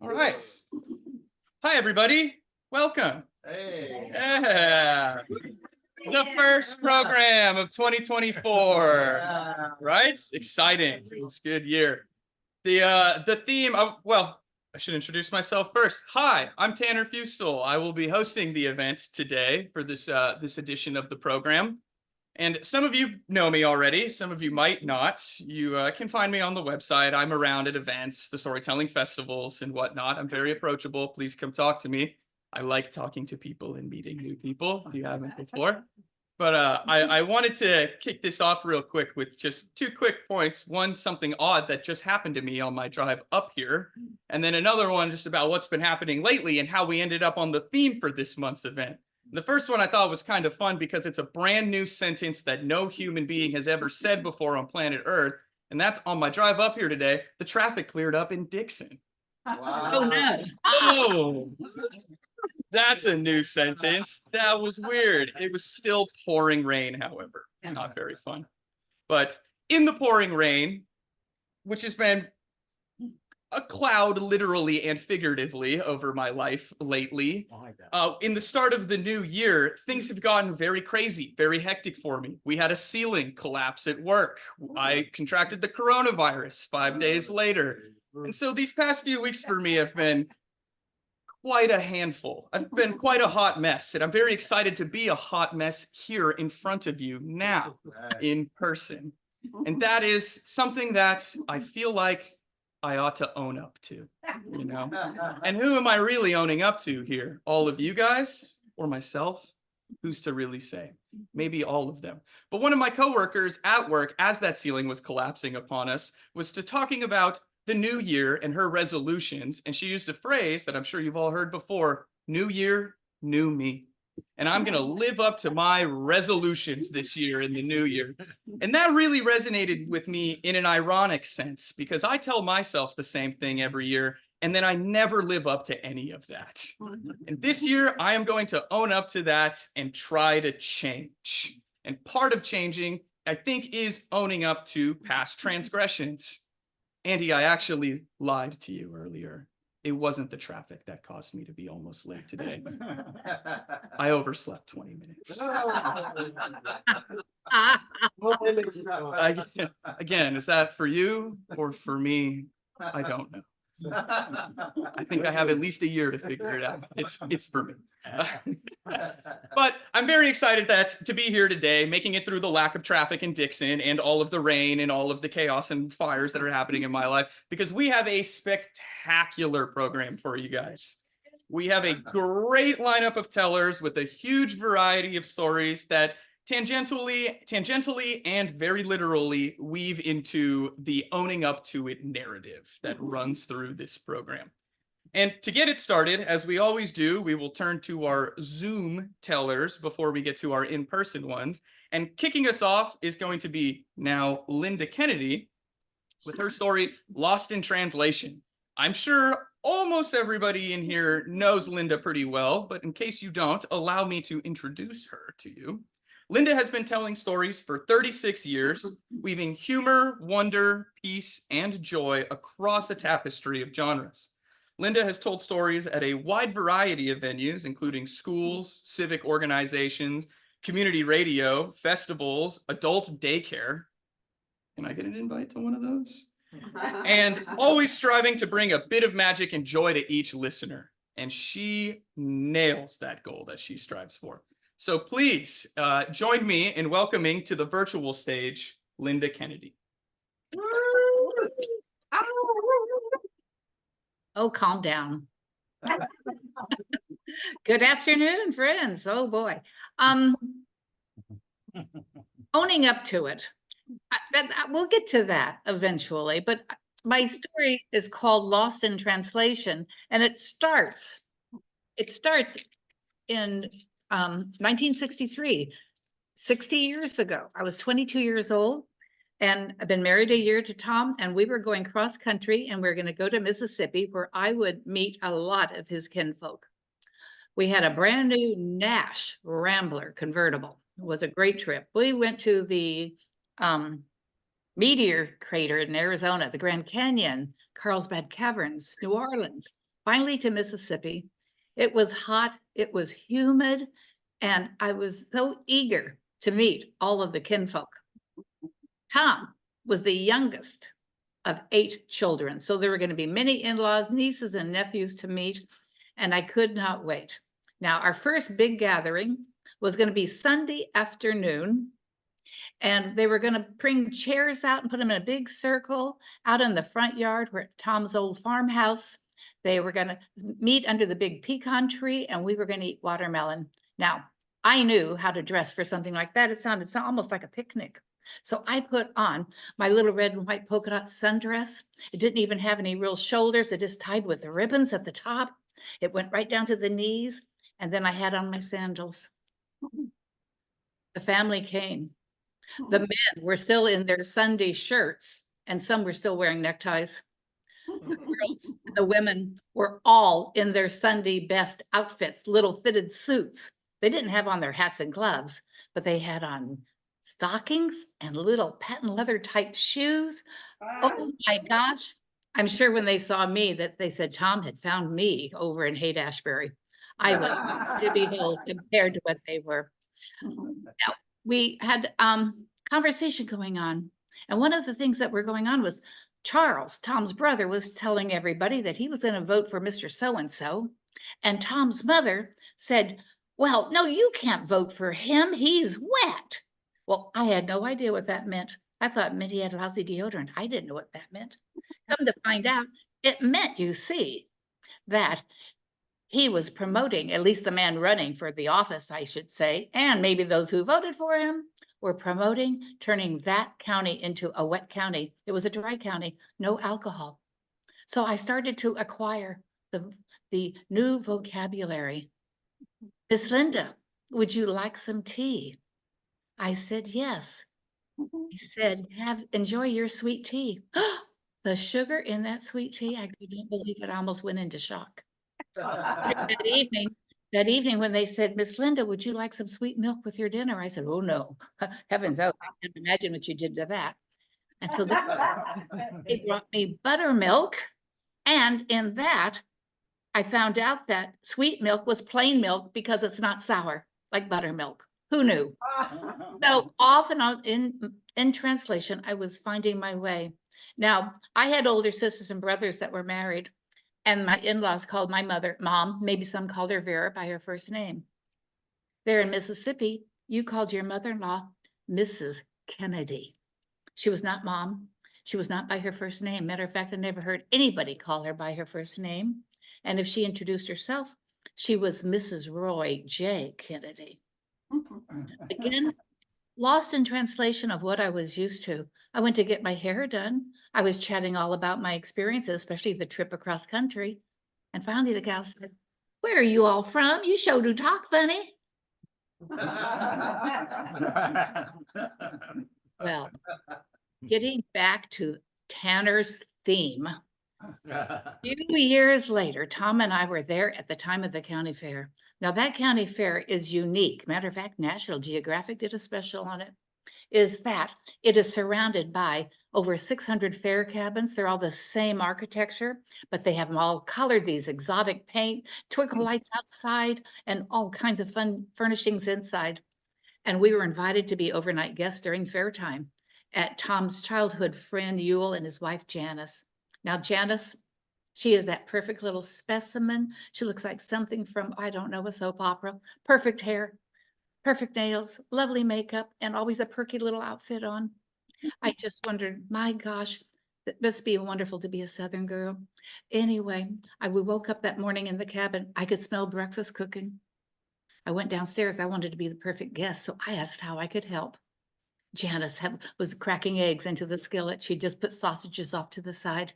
All right. Hi, everybody. Welcome. Hey. Yeah. The first program of 2024. Right? Exciting. It's a good year. The theme of, well, I should introduce myself first. Hi, I'm Tanner Fusel. I will be hosting the event today for this edition of the program. And some of you know me already, some of you might not. You can find me on the website. I'm around at events, the storytelling festivals and whatnot. I'm very approachable. Please come talk to me. I like talking to people and meeting new people if you haven't before. But I wanted to kick this off real quick with just 2 quick points. One, something odd that just happened to me on my drive up here. And then another one just about what's been happening lately and how we ended up on the theme for this month's event. The first one I thought was kind of fun because it's a brand new sentence that no human being has ever said before on planet Earth. And that's on my drive up here today. The traffic cleared up in Dixon. Wow. Oh no. Oh, that's a new sentence. That was weird. It was still pouring rain, however. Not very fun. But in the pouring rain, which has been a cloud literally and figuratively over my life lately. In the start of the new year, things have gotten very crazy, very hectic for me. We had a ceiling collapse at work. I contracted the coronavirus 5 days later. And so these past few weeks for me have been quite a handful. I've been quite a hot mess, and I'm very excited to be a hot mess here in front of you now in person. And that is something that I feel like I ought to own up to, you know? And who am I really owning up to here? All of you guys or myself? Who's to really say? Maybe all of them. But one of my coworkers at work, as that ceiling was collapsing upon us, was talking about the new year and her resolutions. And she used a phrase that I'm sure you've all heard before: new year, new me. And I'm going to live up to my resolutions this year in the new year. And that really resonated with me in an ironic sense, because I tell myself the same thing every year, and then I never live up to any of that. And this year, I am going to own up to that and try to change. And part of changing, I think, is owning up to past transgressions. Andy, I actually lied to you earlier. It wasn't the traffic that caused me to be almost late today. I overslept 20 minutes. Again, is that for you or for me? I don't know. I think I have at least a year to figure it out. It's for me. But I'm very excited to be here today, making it through the lack of traffic in Dixon and all of the rain and all of the chaos and fires that are happening in my life, because we have a spectacular program for you guys. We have a great lineup of tellers with a huge variety of stories that tangentially and very literally weave into the owning up to it narrative that runs through this program. And to get it started, as we always do, we will turn to our Zoom tellers before we get to our in-person ones. And kicking us off is going to be now Linda Kennedy with her story, Lost in Translation. I'm sure almost everybody in here knows Linda pretty well, but in case you don't, allow me to introduce her to you. Linda has been telling stories for 36 years, weaving humor, wonder, peace, and joy across a tapestry of genres. Linda has told stories at a wide variety of venues, including schools, civic organizations, community radio, festivals, adult daycare. Can I get an invite to one of those? And always striving to bring a bit of magic and joy to each listener. And she nails that goal that she strives for. So please join me in welcoming to the virtual stage, Linda Kennedy. Oh, calm down. Good afternoon, friends. Oh boy. Owning up to it. We'll get to that eventually, but my story is called Lost in Translation, and it starts in 1963, 60 years ago. I was 22 years old, and I've been married a year to Tom, and we were going cross country, and we are going to go to Mississippi, where I would meet a lot of his kinfolk. We had a brand new Nash Rambler convertible. It was a great trip. We went to the Meteor Crater in Arizona, the Grand Canyon, Carlsbad Caverns, New Orleans. finally to Mississippi. It was hot, it was humid, and I was so eager to meet all of the kinfolk. Tom was the youngest of 8 children, so there were going to be many in-laws, nieces, and nephews to meet, and I could not wait. Now, our first big gathering was going to be Sunday afternoon, and they were going to bring chairs out and put them in a big circle out in the front yard where Tom's old farmhouse. They were going to meet under the big pecan tree, and we were going to eat watermelon. Now, I knew how to dress for something like that. It sounded almost like a picnic. So I put on my little red and white polka dot sundress. It didn't even have any real shoulders. It just tied with the ribbons at the top. It went right down to the knees. And then I had on my sandals. The family came. The men were still in their Sunday shirts, and some were still wearing neckties. The girls, the women were all in their Sunday best outfits, little fitted suits. They didn't have on their hats and gloves, but they had on stockings and little patent leather type shoes. Oh my gosh. I'm sure when they saw me that they said Tom had found me over in Haight-Ashbury. I was to behold compared to what they were. Now, we had conversation going on. And one of the things that were going on was Charles, Tom's brother, was telling everybody that he was going to vote for Mr. So-and-so. And Tom's mother said, well, no, you can't vote for him. He's wet. Well, I had no idea what that meant. I thought it meant he had lousy deodorant. I didn't know what that meant. Come to find out, it meant, you see, that he was promoting, at least the man running for the office, I should say, and maybe those who voted for him were promoting turning that county into a wet county. It was a dry county, no alcohol. So I started to acquire the new vocabulary. Miss Linda, would you like some tea? I said, yes. He said, enjoy your sweet tea. The sugar in that sweet tea, I could not believe it. I almost went into shock. That evening when they said, Miss Linda, would you like some sweet milk with your dinner? I said, oh no, heavens, oh, I can't imagine what you did to that. And so they brought me buttermilk. And in that, I found out that sweet milk was plain milk because it's not sour like buttermilk. Who knew? So off and on in translation, I was finding my way. Now, I had older sisters and brothers that were married, and my in-laws called my mother Mom. Maybe some called her Vera by her first name. There in Mississippi, you called your mother-in-law Mrs. Kennedy. She was not Mom. She was not by her first name. Matter of fact, I never heard anybody call her by her first name. And if she introduced herself, she was Mrs. Roy J. Kennedy. Again, lost in translation of what I was used to. I went to get my hair done. I was chatting all about my experiences, especially the trip across country. And finally the gal said, where are you all from? You sure do talk funny. Well, getting back to Tanner's theme, a few years later, Tom and I were there at the time of the county fair. Now that county fair is unique. Matter of fact, National Geographic did a special on it. Is that it is surrounded by over 600 fair cabins. They're all the same architecture, but they have them all colored, these exotic paint, twinkle lights outside, and all kinds of fun furnishings inside. And we were invited to be overnight guests during fair time at Tom's childhood friend Yule and his wife Janice. Now Janice, she is that perfect little specimen. She looks like something from, I don't know, a soap opera. Perfect hair, perfect nails, lovely makeup, and always a perky little outfit on. I just wondered, my gosh, it must be wonderful to be a Southern girl. Anyway, we woke up that morning in the cabin. I could smell breakfast cooking. I went downstairs. I wanted to be the perfect guest, so I asked how I could help. Janice was cracking eggs into the skillet. She just put sausages off to the side.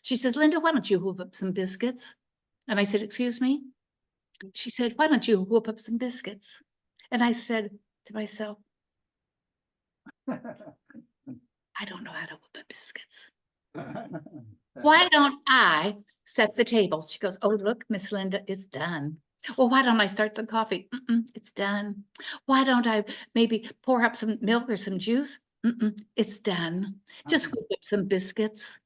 She says, Linda, why don't you whoop up some biscuits? And I said, excuse me? She said, why don't you whoop up some biscuits? And I said to myself, I don't know how to whoop up biscuits. Why don't I set the table? She goes, oh, look, Miss Linda, it's done. Well, why don't I start the coffee? It's done. Why don't I maybe pour up some milk or some juice? It's done. Just whip up some biscuits.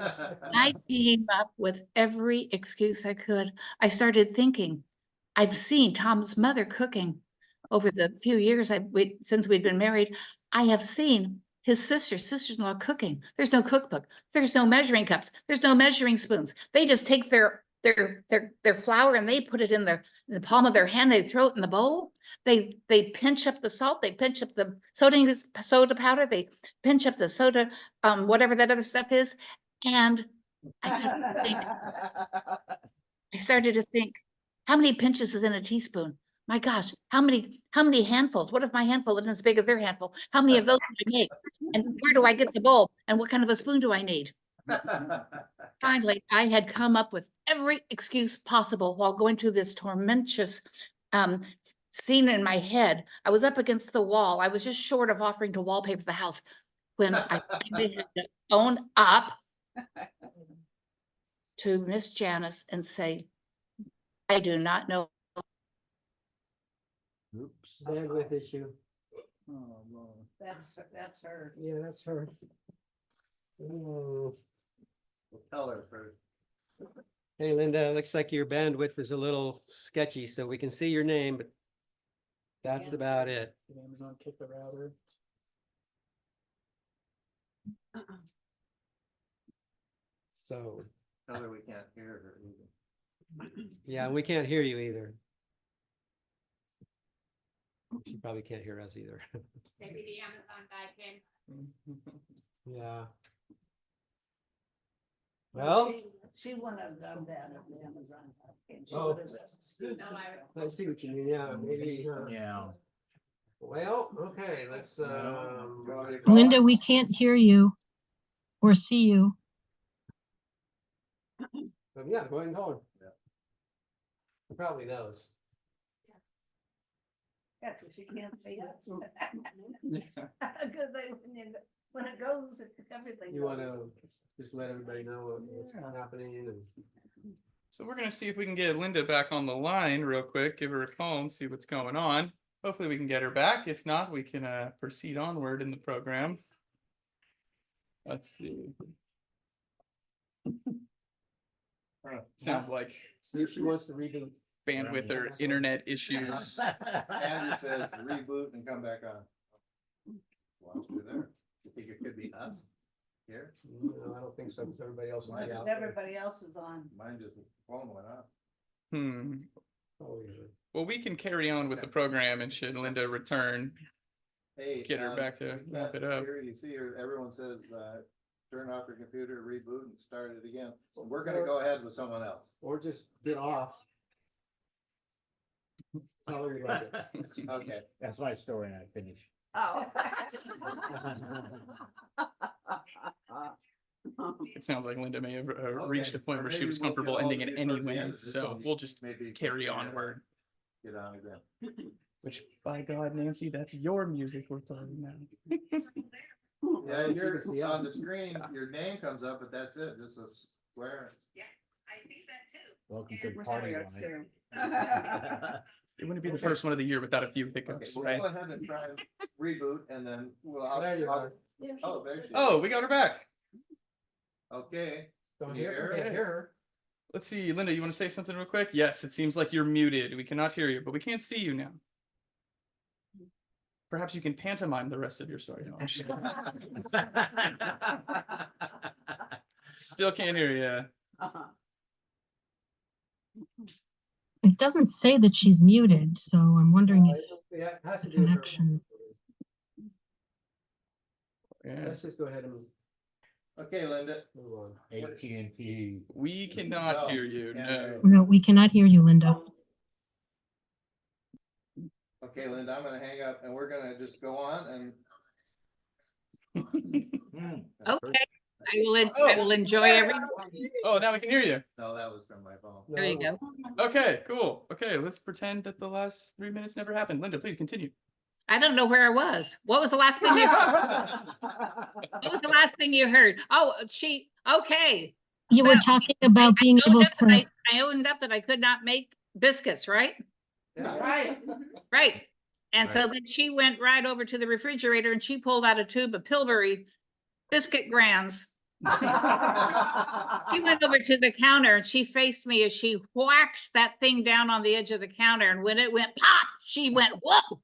I came up with every excuse I could. I started thinking, I've seen Tom's mother cooking over the few years since we'd been married. I have seen his sister-in-law cooking. There's no cookbook. There's no measuring cups. There's no measuring spoons. They just take their flour and they put it in the palm of their hand. They throw it in the bowl. They pinch up the salt. They pinch up the soda powder. They pinch up the soda, whatever that other stuff is. And I started to think, how many pinches is in a teaspoon? My gosh, how many handfuls? What if my handful isn't as big as their handful? How many of those do I make? And where do I get the bowl? And what kind of a spoon do I need? Finally, I had come up with every excuse possible while going through this tormentous scene in my head. I was up against the wall. I was just short of offering to wallpaper the house when I finally had to own up to Miss Janice and say, I do not know. Oops. Bandwidth issue. Oh, Lord. That's her. Yeah, that's her. Oh. Tell her first. Hey, Linda, looks like your bandwidth is a little sketchy, so we can see your name, but that's about it. Did Amazon kick the router? So, Tell her we can't hear her either. yeah, we can't hear you either. She probably can't hear us either. Maybe the Amazon guy came. Yeah. Well, She wouldn't have done that if the Amazon. came. She Oh. would've said, No, I- I see what you mean, yeah, maybe. Yeah. Well, okay, let's, Linda, we can't hear you or see you. yeah, go ahead and call her. Probably knows. Yeah, 'cause she can't see us. Because when it goes, everything. You wanna goes. just let everybody know what's happening and. So we're gonna see if we can get Linda back on the line real quick, give her a call and see what's going on. Hopefully we can get her back. If not, we can proceed onward in the program. Let's see. Sounds like See if she wants to read the. bandwidth or internet issues. Andrew says reboot and come back on. Well, we're there. You think it could be us here? No, I don't think so, because everybody else will be Because out there. everybody else is on. Mine just phone went off. Oh, yeah. Well, we can carry on with the program and should Linda return, Hey. get her back to you wrap can't it up. hear, you see here, everyone says, turn off your computer, reboot and start it again. So we're gonna go ahead with someone else. Or just get off. Tell her you like it. Okay. That's my story and I finished. Oh. It sounds like Linda may have reached a Okay. point Or where she maybe was we'll comfortable get all ending of it you towards the anyway, end of this so one. we'll just Maybe carry get onward. Get on again. Which, by God, Nancy, that's your music we're playing now. Yeah, you you're can see on the us. screen, your name comes up, but that's it, just a square. I see that too. Welcome to the party line. It wouldn't be the first one of the year without a few Okay, hiccups, we'll right? go ahead and try and reboot and then we'll. There you are. Oh, there she is. Oh, we got her back. Okay. Don't Can you hear, hear can't her? hear her. Let's see, Linda, you want to say something real quick? Yes, it seems like you're muted. We cannot hear you, but we can't see you now. Perhaps you can pantomime the rest of your story. No, I'm just kidding. Still can't hear you. It doesn't say that she's muted, so I'm wondering if Yeah, it has to the do with her. connection. Yeah. Let's just go ahead and Okay, Linda. move on. AT&T. We cannot No, hear you. can't No. hear No, we cannot hear you, Linda. Okay, Linda, I'm gonna hang up and we're gonna just go on and. Okay, I will enjoy every. Oh, now we can hear you. No, that was from my phone. There you go. Okay, cool. Okay, let's pretend that the last 3 minutes never happened. Linda, please continue. I don't know where I was. What was the last thing you? What was the last thing you heard? Oh, okay. You were So, talking about being I owned able up that to, I owned up that I could not make biscuits, right? Right. Right. And so then she went right over to the refrigerator and she pulled out a tube of Pillsbury biscuit grands She went over to the counter and she faced me as she whacked that thing down on the edge of the counter. And when it went pop, she went whoop.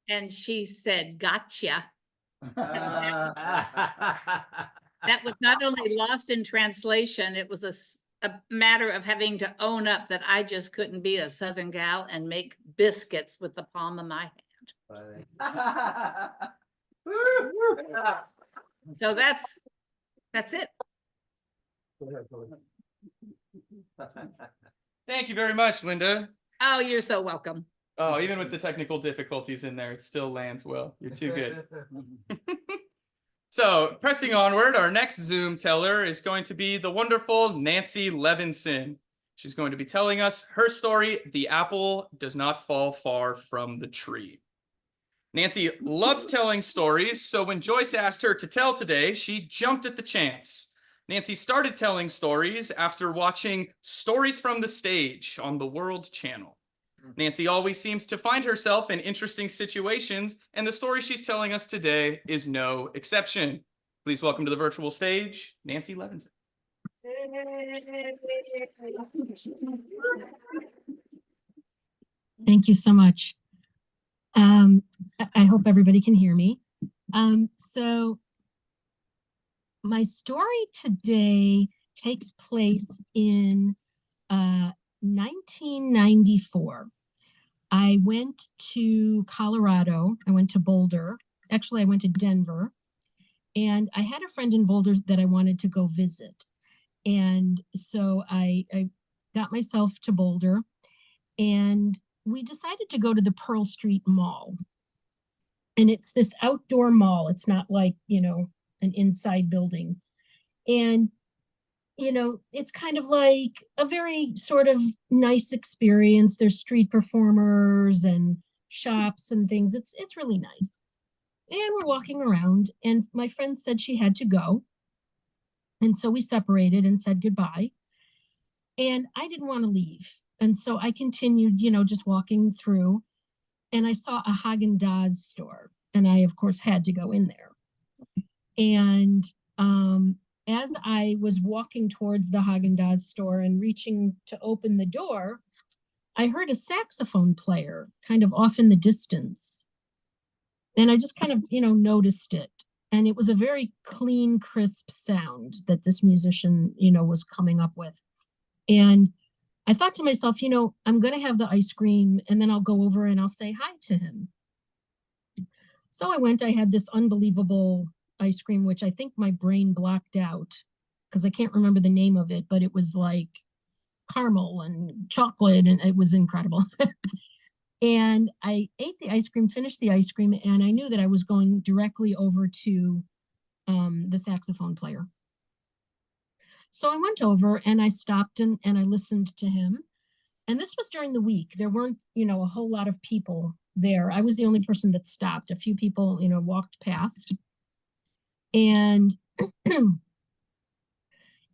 And she said, gotcha. That was not only lost in translation, it was a matter of having to own up that I just couldn't be a Southern gal and make biscuits with the palm of my hand. So that's it. Thank you very much, Linda. Oh, you're so welcome. Oh, even with the technical difficulties in there, it still lands well. You're too good. So, pressing onward, our next Zoom teller is going to be the wonderful Nancy Levinson. She's going to be telling us her story, The Apple Does Not Fall Far from the Tree. Nancy loves telling stories, so when Joyce asked her to tell today, she jumped at the chance. Nancy started telling stories after watching Stories from the Stage on the World Channel. Nancy always seems to find herself in interesting situations, and the story she's telling us today is no exception. Please welcome to the virtual stage, Nancy Levinson. Thank you so much. I hope everybody can hear me. So my story today takes place in 1994. I went to Colorado. I went to Boulder. Actually, I went to Denver. And I had a friend in Boulder that I wanted to go visit. And so I got myself to Boulder. And we decided to go to the Pearl Street Mall. And it's this outdoor mall. It's not like, an inside building. And, it's kind of like a very sort of nice experience. There's street performers and shops and things. It's really nice. And we're walking around, and my friend said she had to go. And so we separated and said goodbye. And I didn't want to leave. And so I continued, just walking through, and I saw a Haagen-Dazs store. And I, of course, had to go in there. And as I was walking towards the Haagen-Dazs store and reaching to open the door, I heard a saxophone player kind of off in the distance. And I just kind of, noticed it. And it was a very clean, crisp sound that this musician, was coming up with. And I thought to myself, I'm going to have the ice cream and then I'll go over and I'll say hi to him. So I went, I had this unbelievable ice cream, which I think my brain blocked out because I can't remember the name of it, but it was like caramel and chocolate and it was incredible. And I ate the ice cream, finished the ice cream, and I knew that I was going directly over to the saxophone player. So I went over and I stopped and I listened to him. And this was during the week. There weren't, a whole lot of people there. I was the only person that stopped. A few people, walked past. And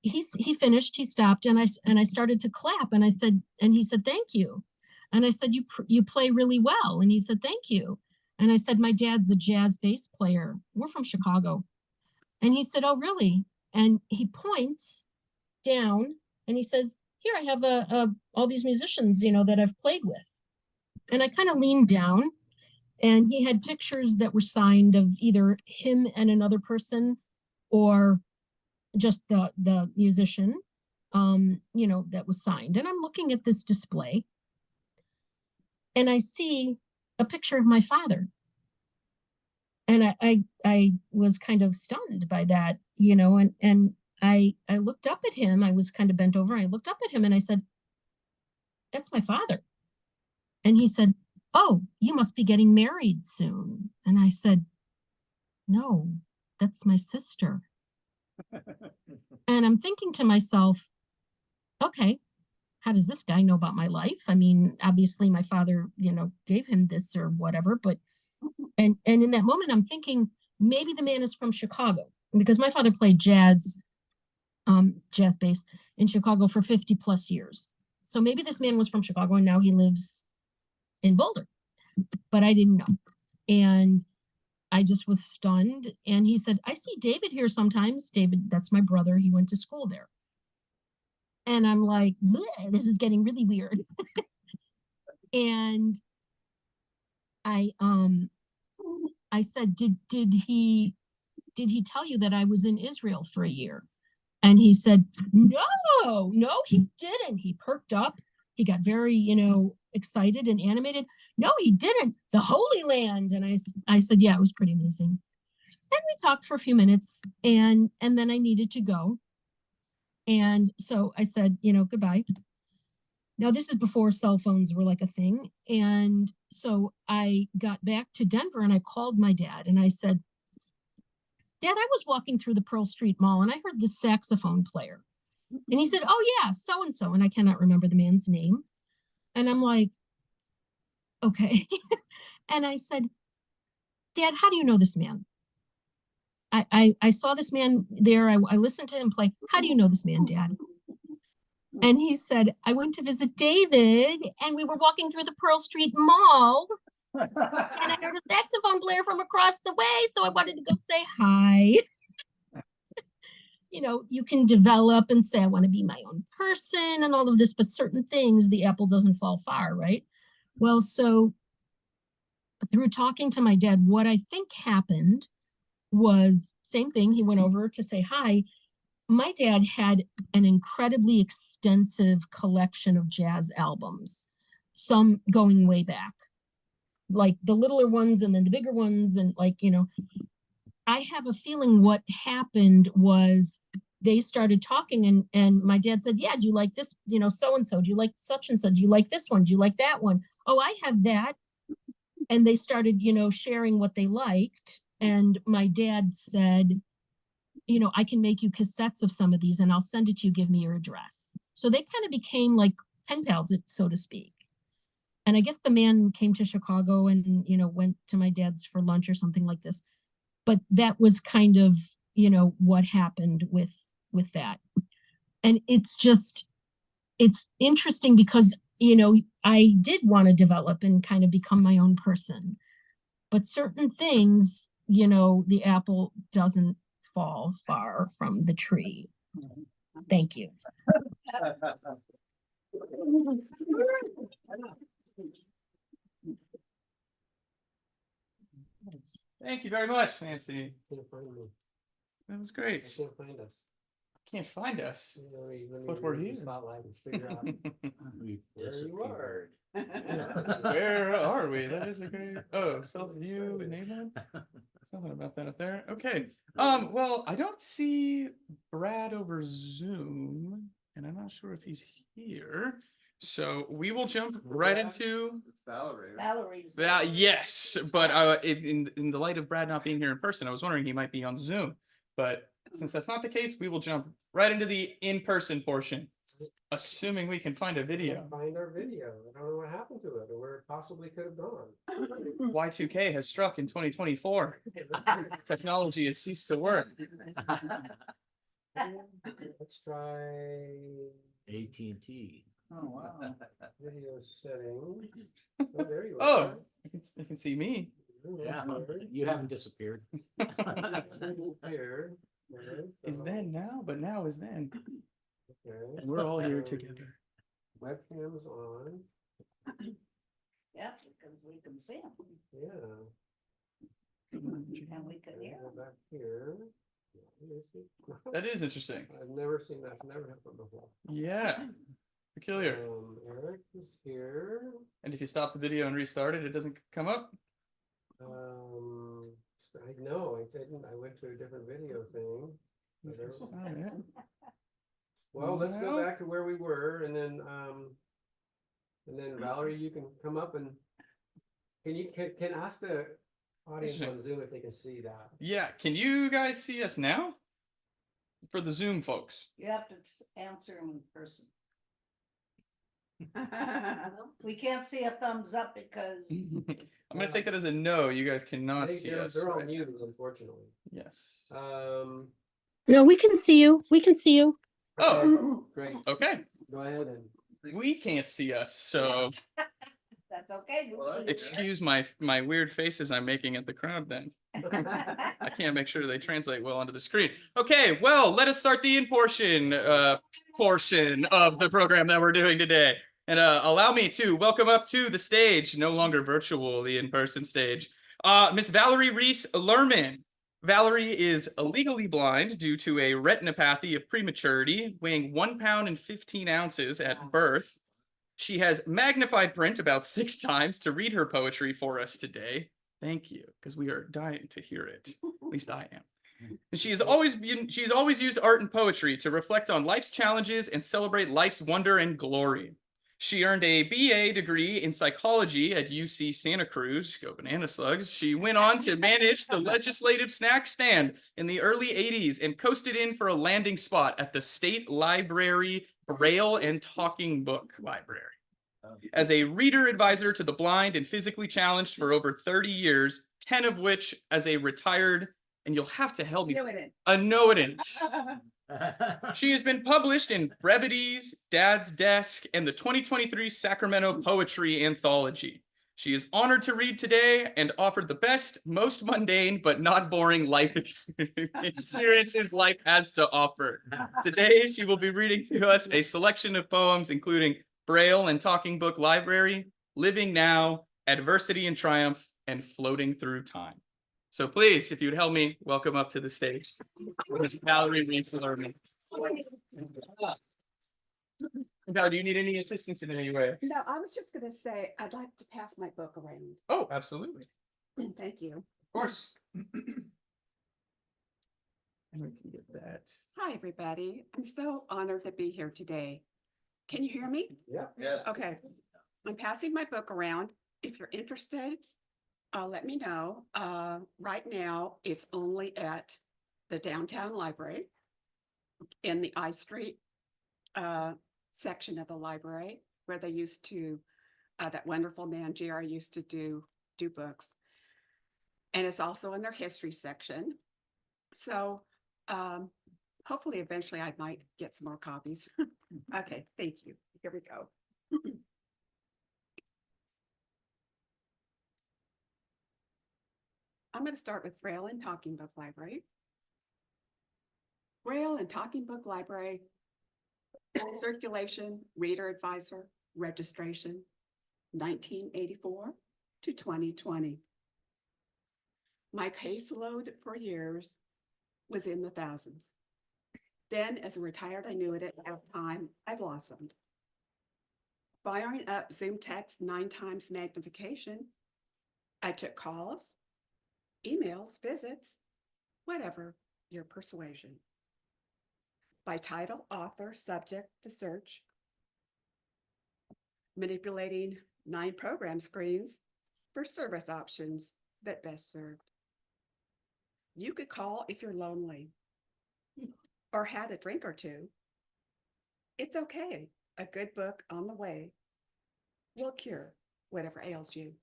he finished, he stopped, and I started to clap, and he said, thank you. And I said, you play really well. And he said, thank you. And I said, my dad's a jazz bass player. We're from Chicago. And he said, oh, really? And he points down and he says, here, I have all these musicians, that I've played with. And I kind of leaned down, and he had pictures that were signed of either him and another person or just the musician, that was signed. And I'm looking at this display, and I see a picture of my father. And I was kind of stunned by that, and I looked up at him. I was kind of bent over. I looked up at him and I said, that's my father. And he said, oh, you must be getting married soon. And I said, no, that's my sister. And I'm thinking to myself, okay, how does this guy know about my life? I mean, obviously my father, gave him this or whatever, but, and in that moment, I'm thinking maybe the man is from Chicago, because my father played jazz bass in Chicago for 50 plus years. So maybe this man was from Chicago and now he lives in Boulder, but I didn't know. And I just was stunned. And he said, I see David here sometimes. David, that's my brother. He went to school there. And I'm like, "Bleh, this is getting really weird." And I said, did he tell you that I was in Israel for a year? And he said, no, he didn't. He perked up. He got very, excited and animated. No, he didn't. The Holy Land. And I said, yeah, it was pretty amazing. And we talked for a few minutes, and then I needed to go. And so I said, goodbye. Now, this is before cell phones were like a thing. And so I got back to Denver and I called my dad and I said, Dad, I was walking through the Pearl Street Mall and I heard this saxophone player. And he said, oh, yeah, so-and-so. And I cannot remember the man's name. And I'm like, okay. And I said, Dad, how do you know this man? I saw this man there. I listened to him play. How do you know this man, Dad? And he said, I went to visit David and we were walking through the Pearl Street Mall and I heard a saxophone player from across the way. So I wanted to go say hi. You can develop and say, I want to be my own person and all of this, but certain things, the apple doesn't fall far, right? Well, so through talking to my dad, what I think happened was same thing. He went over to say hi. My dad had an incredibly extensive collection of jazz albums, some going way back, like the littler ones and then the bigger ones. And I have a feeling what happened was they started talking and my dad said, yeah, do you like this, so-and-so? Do you like such and such? Do you like this one? Do you like that one? Oh, I have that. And they started, sharing what they liked. And my dad said, I can make you cassettes of some of these and I'll send it to you. Give me your address. So they kind of became like pen pals, so to speak. And I guess the man came to Chicago and, went to my dad's for lunch or something like this. But that was kind of, what happened with that. And it's interesting because, I did want to develop and kind of become my own person. But certain things, the apple doesn't fall far from the tree. Thank you. Thank you very much, Nancy. Can't find me. That was I great. can't find us. Can't find us. Let me But we're move the here. Spotlight and figure out We've where you are. disappeared. Where are we? That is a great. Oh, self-view enable. Something about that up there. Okay. Well, I don't see Brad over Zoom, and I'm not sure if he's here. So we will jump right into. It's Valerie. right? Valerie's. Yes, but in the light of Brad not being here in person, I was wondering he might be on Zoom. But since that's not the case, we will jump right into the in-person portion, assuming we can find a video. Find our video. I don't know what happened to it or where it possibly could have gone. Y2K has struck in 2024. Technology has ceased to work. Let's try AT&T. Oh, wow. video setting. Oh, there you Oh, are. you can see me. Yeah, you haven't disappeared. Here. Is then now, but now is then. Okay. And we're all here together. Webcam's on. Yeah, because we can see them Yeah. and we can hear Go them. back here. That is interesting. I've never seen that. It's never happened before. Yeah. Peculiar. Eric is here. And if you stop the video and restart it, it doesn't come up. I know, I didn't. I went to a different video thing. But there was- All right. Well, let's go Well- back to where we were and then Valerie, you can come up and can ask the audience on Zoom if they can see that. Yeah. Can you guys see us now? For the Zoom folks. You have to answer them in person. We can't see a thumbs up because I'm gonna take that as a no. You guys cannot see us. They're all right now. muted, unfortunately. Yes. No, we can see you. We can see you. Oh, Great, okay. go ahead and. We can't see us, so That's okay. Well, Excuse my weird faces I'm making at the crowd then. I can't make sure they translate well onto the screen. Okay, well, let us start the in portion of the program that we're doing today. And allow me to welcome up to the stage, no longer virtual, the in-person stage, Miss Valerie Reese Lerman. Valerie is legally blind due to a retinopathy of prematurity, weighing 1 pound and 15 ounces at birth. She has magnified print about 6 times to read her poetry for us today. Thank you, because we are dying to hear it. At least I am. And she's always used art and poetry to reflect on life's challenges and celebrate life's wonder and glory. She earned a BA degree in psychology at UC Santa Cruz. Go banana slugs. She went on to manage the legislative snack stand in the early 80s and coasted in for a landing spot at the State Library Braille and Talking Book Library. As a reader advisor to the blind and physically challenged for over 30 years, 10 of which as a retired, and you'll have to help me, a Noident. She has been published in Brevities, Dad's Desk, and the 2023 Sacramento Poetry Anthology. She is honored to read today and offered the best, most mundane, but not boring life experiences life has to offer. Today, she will be reading to us a selection of poems, including Braille and Talking Book Library, Living Now, Adversity and Triumph, and Floating Through Time. So please, if you'd help me, welcome up to the stage, Ms. Valerie Reese Lerman. Now, do you need any assistance in any way? No, I was just gonna say, I'd like to pass my book around. Oh, absolutely. Thank you. Of course. And we can get that. Hi, everybody. I'm so honored to be here today. Can you hear me? Yeah. Yes. Okay. I'm passing my book around. If you're interested, let me know. Right now, it's only at the downtown library in the I Street section of the library where they used to, that wonderful man, JR, used to do books. And it's also in their history section. So hopefully eventually I might get some more copies. Okay, thank you. Here we go. I'm going to start with Braille and Talking Book Library. Braille and Talking Book Library, circulation, reader advisor, registration, 1984 to 2020. My caseload for years was in the thousands. Then as a retired annuitant at time, I blossomed. Firing up Zoom text 9 times magnification, I took calls, emails, visits, whatever your persuasion. By title, author, subject, the search. Manipulating 9 program screens for service options that best served. You could call if you're lonely or had a drink or two. It's okay. A good book on the way will cure whatever ails you.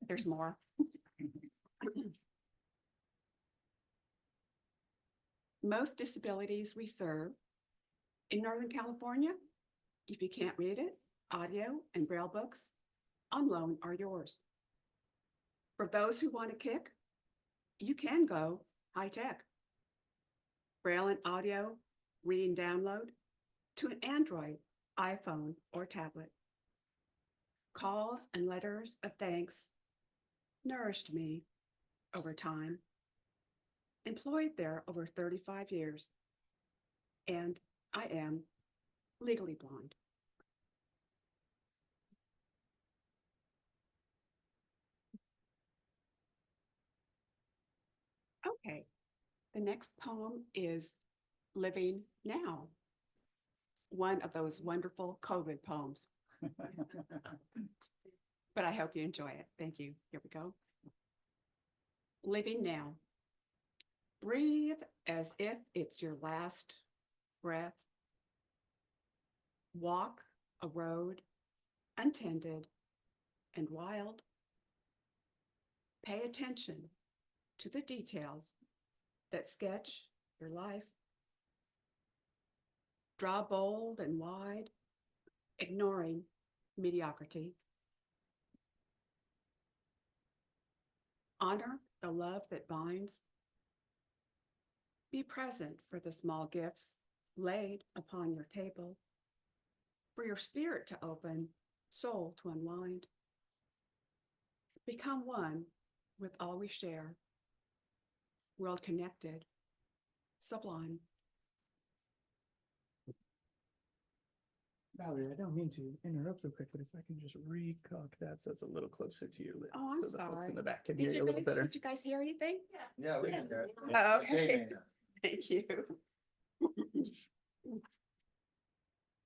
There's more. Most disabilities we serve in Northern California, if you can't read it, audio and Braille books on loan are yours. For those who want to kick, you can go high tech. Braille and audio reading download to an Android, iPhone, or tablet. Calls and letters of thanks nourished me over time. Employed there over 35 years, and I am legally blind. Okay, the next poem is Living Now, one of those wonderful COVID poems. But I hope you enjoy it. Thank you. Here we go. Living Now. Breathe as if it's your last breath. Walk a road untended and wild. Pay attention to the details that sketch your life. Draw bold and wide, ignoring mediocrity. Honor the love that binds. Be present for the small gifts laid upon your table, for your spirit to open, soul to unwind. Become one with all we share, world connected, sublime. Valerie, I don't mean to interrupt real quick, but if I can just recock that so it's a little closer to your lips. Oh, I'm so the folks sorry. in the back can hear you a little better. Did you guys hear anything? Yeah, we can do it. Oh, okay. Thank you.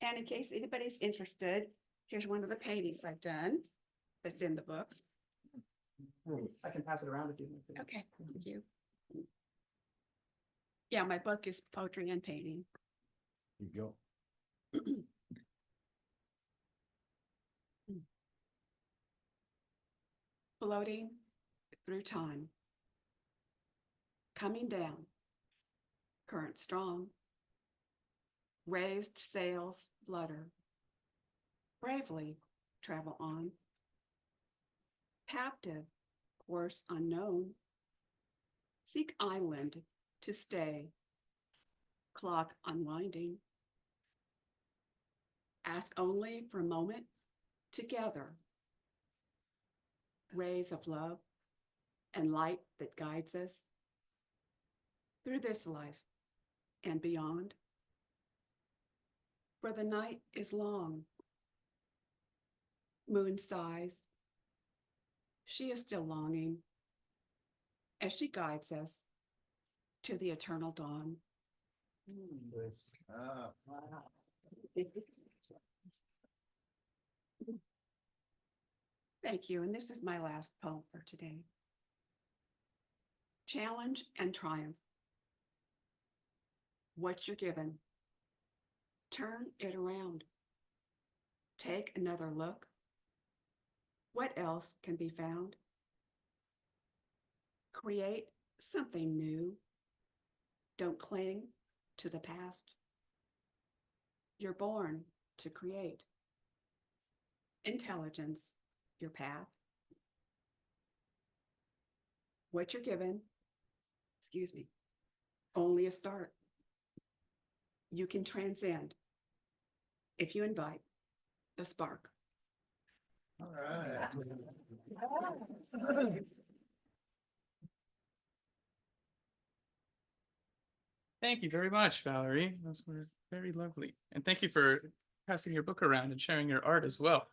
And in case anybody's interested, here's one of the paintings I've done that's in the books. I can pass it around if you want to. Okay, thank you. Yeah, my book is poetry and painting. You go. Floating through time. Coming down. Current strong. Raised sails flutter. Bravely travel on. Captive, course unknown. Seek island to stay. Clock unwinding. Ask only for a moment together. Rays of love and light that guides us through this life and beyond. For the night is long. Moon sighs. She is still longing as she guides us to the eternal dawn. Ah, Thank you, and this is my last poem for today. Challenge and triumph. What you're given, turn it around. Take another look. What else can be found? Create something new. Don't cling to the past. You're born to create. Intelligence, your path. What you're given, only a start. You can transcend if you invite the spark. all right. Thank you very much, Valerie. Those were very lovely. And thank you for passing your book around and sharing your art as well.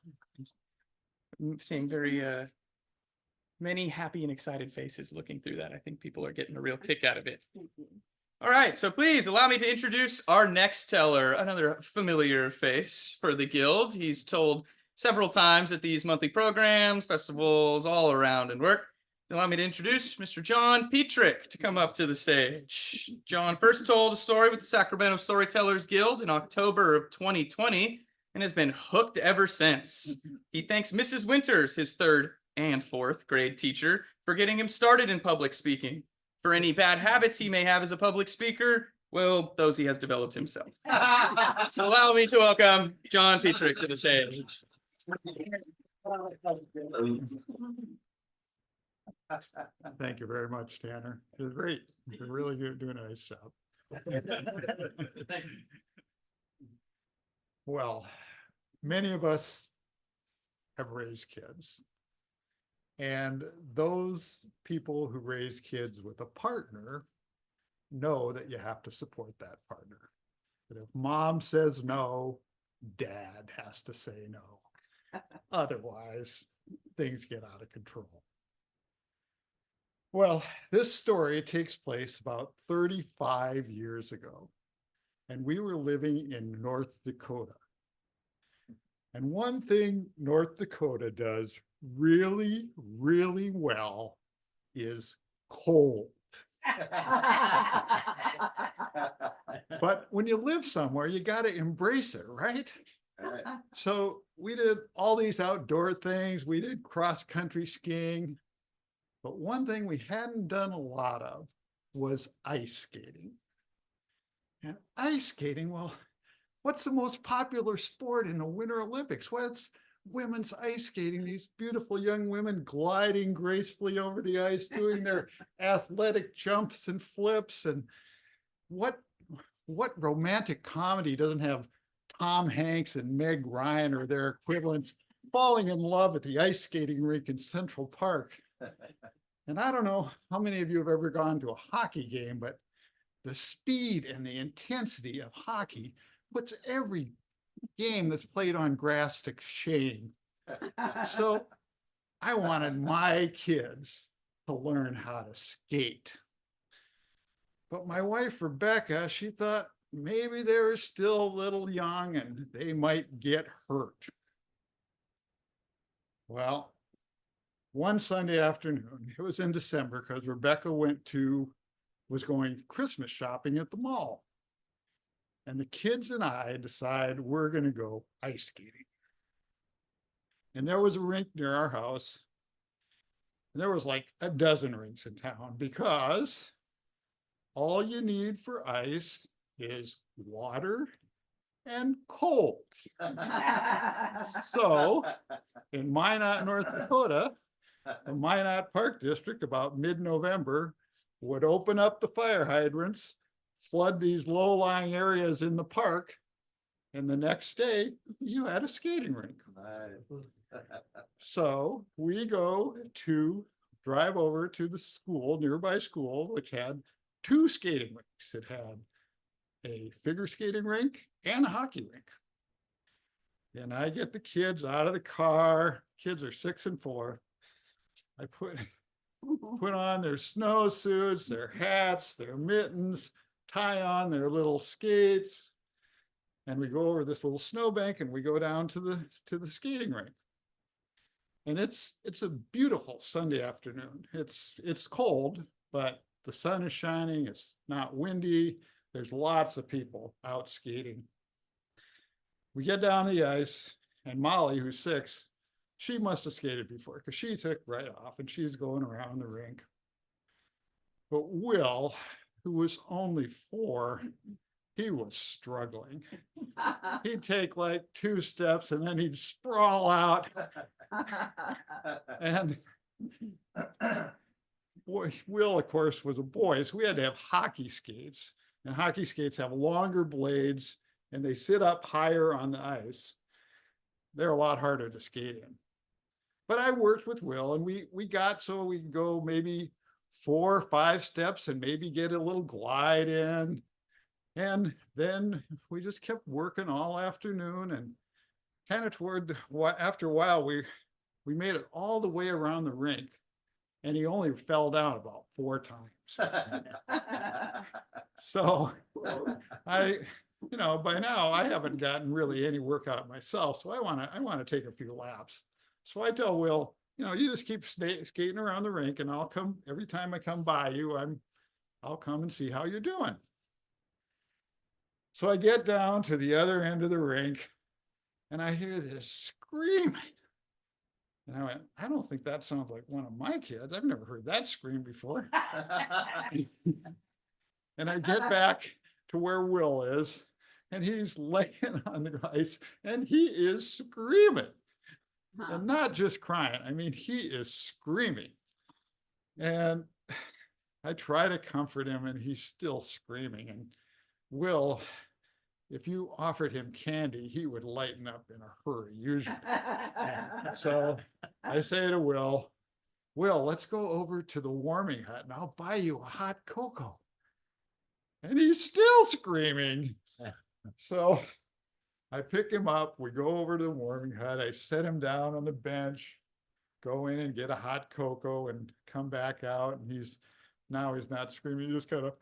I'm seeing very many happy and excited faces looking through that. I think people are getting a real kick out of it. All right, so please allow me to introduce our next teller, another familiar face for the Guild. He's told several times at these monthly programs, festivals, all around and work. Allow me to introduce Mr. John Petrick to come up to the stage. John first told a story with the Sacramento Storytellers Guild in October of 2020 and has been hooked ever since. He thanks Mrs. Winters, his third and fourth grade teacher, for getting him started in public speaking. For any bad habits he may have as a public speaker, well, those he has developed himself. So allow me to welcome John Petrick to the stage. Thank you very much, Tanner. You're great. You're really good, doing a nice job. Well, many of us have raised kids. And those people who raise kids with a partner know that you have to support that partner. That if mom says no, dad has to say no. Otherwise, things get out of control. Well, this story takes place about 35 years ago, and we were living in North Dakota. And one thing North Dakota does really, really well is cold. But when you live somewhere, you got to embrace it, right? All right. So we did all these outdoor things. We did cross-country skiing. But one thing we hadn't done a lot of was ice skating. And ice skating, well, what's the most popular sport in the Winter Olympics? Well, it's women's ice skating, these beautiful young women gliding gracefully over the ice, doing their athletic jumps and flips. And what romantic comedy doesn't have Tom Hanks and Meg Ryan or their equivalents falling in love at the ice skating rink in Central Park? And I don't know how many of you have ever gone to a hockey game, but the speed and the intensity of hockey puts every game that's played on grass to shame. So I wanted my kids to learn how to skate. But my wife, Rebecca, she thought maybe they were still a little young and they might get hurt. Well, one Sunday afternoon, it was in December because Rebecca was going Christmas shopping at the mall. And the kids and I decide we're going to go ice skating. And there was a rink near our house. And there was like a dozen rinks in town because all you need for ice is water and cold. So in Minot, North Dakota, the Minot Park District about mid-November would open up the fire hydrants, flood these low-lying areas in the park, and the next day you had a skating rink. Nice. So we drive over to the school, nearby school, which had 2 skating rinks. It had a figure skating rink and a hockey rink. And I get the kids out of the car. Kids are 6 and 4. I put on their snowsuits, their hats, their mittens, tie on their little skates, and we go over this little snowbank and we go down to the skating rink. And it's a beautiful Sunday afternoon. It's cold, but the sun is shining. It's not windy. There's lots of people out skating. We get down the ice, and Molly, who's 6, she must have skated before because she took right off and she's going around the rink. But Will, who was only 4, he was struggling. He'd take like 2 steps and then he'd sprawl out. And Will, of course, was a boy, so we had to have hockey skates. And hockey skates have longer blades and they sit up higher on the ice. They're a lot harder to skate in. But I worked with Will and we got so we could go maybe 4 or 5 steps and maybe get a little glide in. And then we just kept working all afternoon, and kind of after a while, we made it all the way around the rink, and he only fell down about 4 times. So by now I haven't gotten really any workout myself, so I want to take a few laps. So I tell Will, you just keep skating around the rink, and I'll come every time I come by you. I'll come and see how you're doing. So I get down to the other end of the rink, and I hear this screaming. And I went, I don't think that sounds like one of my kids. I've never heard that scream before. And I get back to where Will is, and he's laying on the ice, and he is screaming. And not just crying. I mean, he is screaming. And I try to comfort him, and he's still screaming. And Will, if you offered him candy, he would lighten up in a hurry, usually. So I say to Will, let's go over to the warming hut and I'll buy you a hot cocoa. And he's still screaming. So I pick him up, we go over to the warming hut, I set him down on the bench, go in and get a hot cocoa and come back out, and now he's not screaming, he's just kind of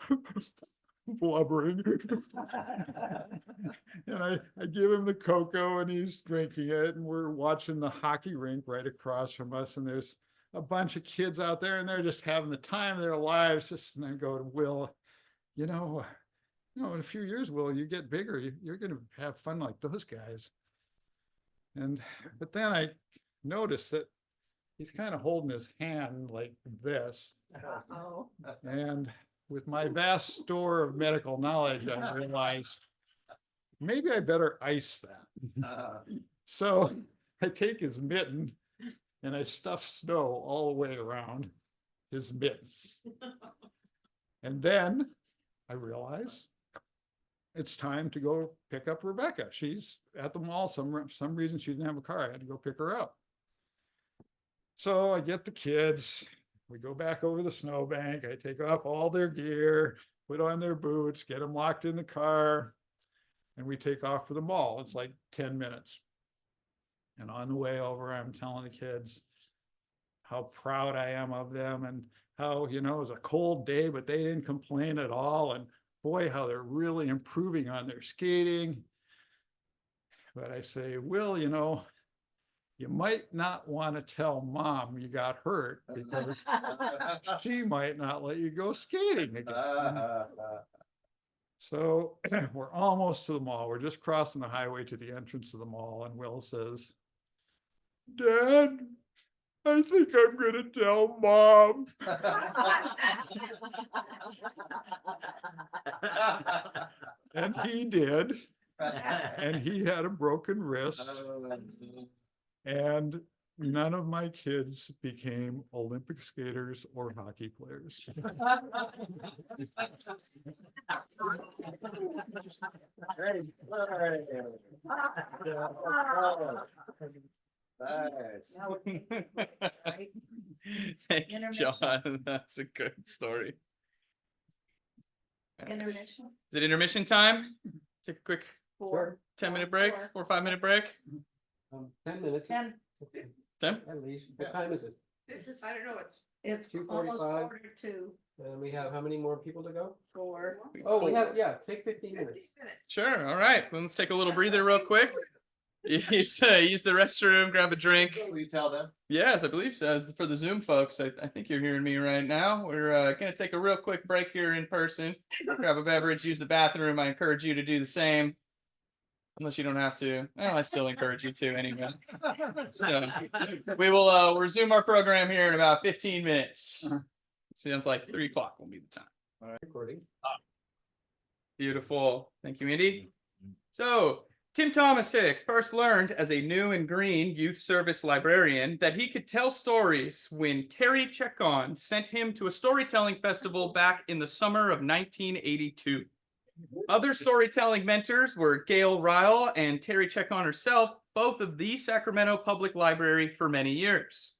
blubbering. And I give him the cocoa and he's drinking it, and we're watching the hockey rink right across from us, and there's a bunch of kids out there and they're just having the time of their lives. And I go to Will, in a few years, Will, you get bigger, you're going to have fun like those guys. But then I noticed that he's kind of holding his hand like this. Uh-oh. And with my vast store of medical knowledge, I realized maybe I better ice that. So I take his mitten and I stuff snow all the way around his mitten. And then I realize it's time to go pick up Rebecca. She's at the mall. Some reason she didn't have a car. I had to go pick her up. So I get the kids. We go back over the snowbank. I take off all their gear, put on their boots, get them locked in the car, and we take off for the mall. It's like 10 minutes. And on the way over, I'm telling the kids how proud I am of them and how, you know, it was a cold day, but they didn't complain at all. And boy, how they're really improving on their skating. But I say, Will, you know, you might not want to tell mom you got hurt because she might not let you go skating again. So we're almost to the mall. We're just crossing the highway to the entrance of the mall. And Will says, Dad, I think I'm going to tell mom. And he did. And he had a broken wrist. And none of my kids became Olympic skaters or hockey players. Nice. Thank you, John. That's a good story. Intermission. Is it intermission time? Take a quick Sure. 10-minute break or 5-minute break? 10 minutes. 10. 10? At least. What time is it? This is, I don't know, it's 2:45. almost 1:45. And we have how many more people to go? 4. Oh, we have, yeah, take 15 minutes. Sure. All right. Well, let's take a little breather real quick. Use the restroom, grab a drink. Will you tell them? Yes, I believe so. For the Zoom folks, I think you're hearing me right now. We're going to take a real quick break here in person. Grab a beverage, use the bathroom. I encourage you to do the same. Unless you don't have to. Well, I still encourage you to anyway. So we will resume our program here in about 15 minutes. Sounds like 3 o'clock will be the time. All right, recording. Beautiful. Thank you, Andy. So Tim Thomas Hicks first learned as a new and green youth service librarian that he could tell stories when Terry Chekon sent him to a storytelling festival back in the summer of 1982. Other storytelling mentors were Gail Ryle and Terry Chekon herself, both of the Sacramento Public Library for many years.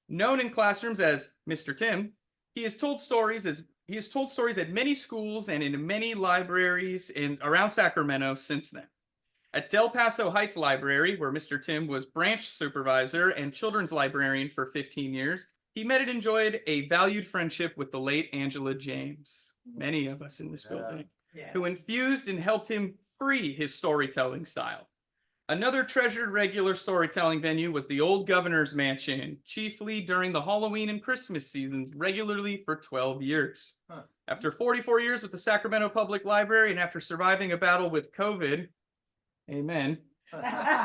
Known in classrooms as Mr. Tim, he has told stories at many schools and in many libraries around Sacramento since then. At Del Paso Heights Library, where Mr. Tim was branch supervisor and children's librarian for 15 years, he met and enjoyed a valued friendship with the late Angela James, many of us in this building, who infused and helped him free his storytelling style. Another treasured regular storytelling venue was the Old Governor's Mansion, chiefly during the Halloween and Christmas seasons, regularly for 12 years. After 44 years with the Sacramento Public Library and after surviving a battle with COVID, amen,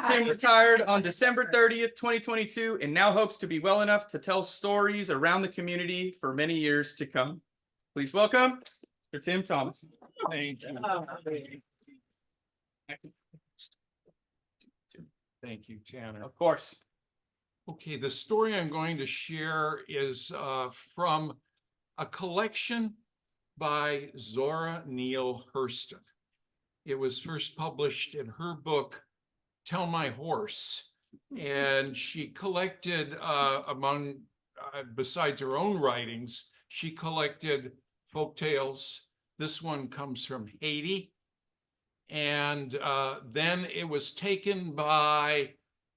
Tim retired on December 30th, 2022, and now hopes to be well enough to tell stories around the community for many years to come. Please welcome Mr. Tim Thomas. Thank you. Thank you, Tanner. Of course. Okay, the story I'm going to share is from a collection by Zora Neale Hurston. It was first published in her book, Tell My Horse. And she collected besides her own writings, she collected folk tales. This one comes from Haiti. And then it was taken by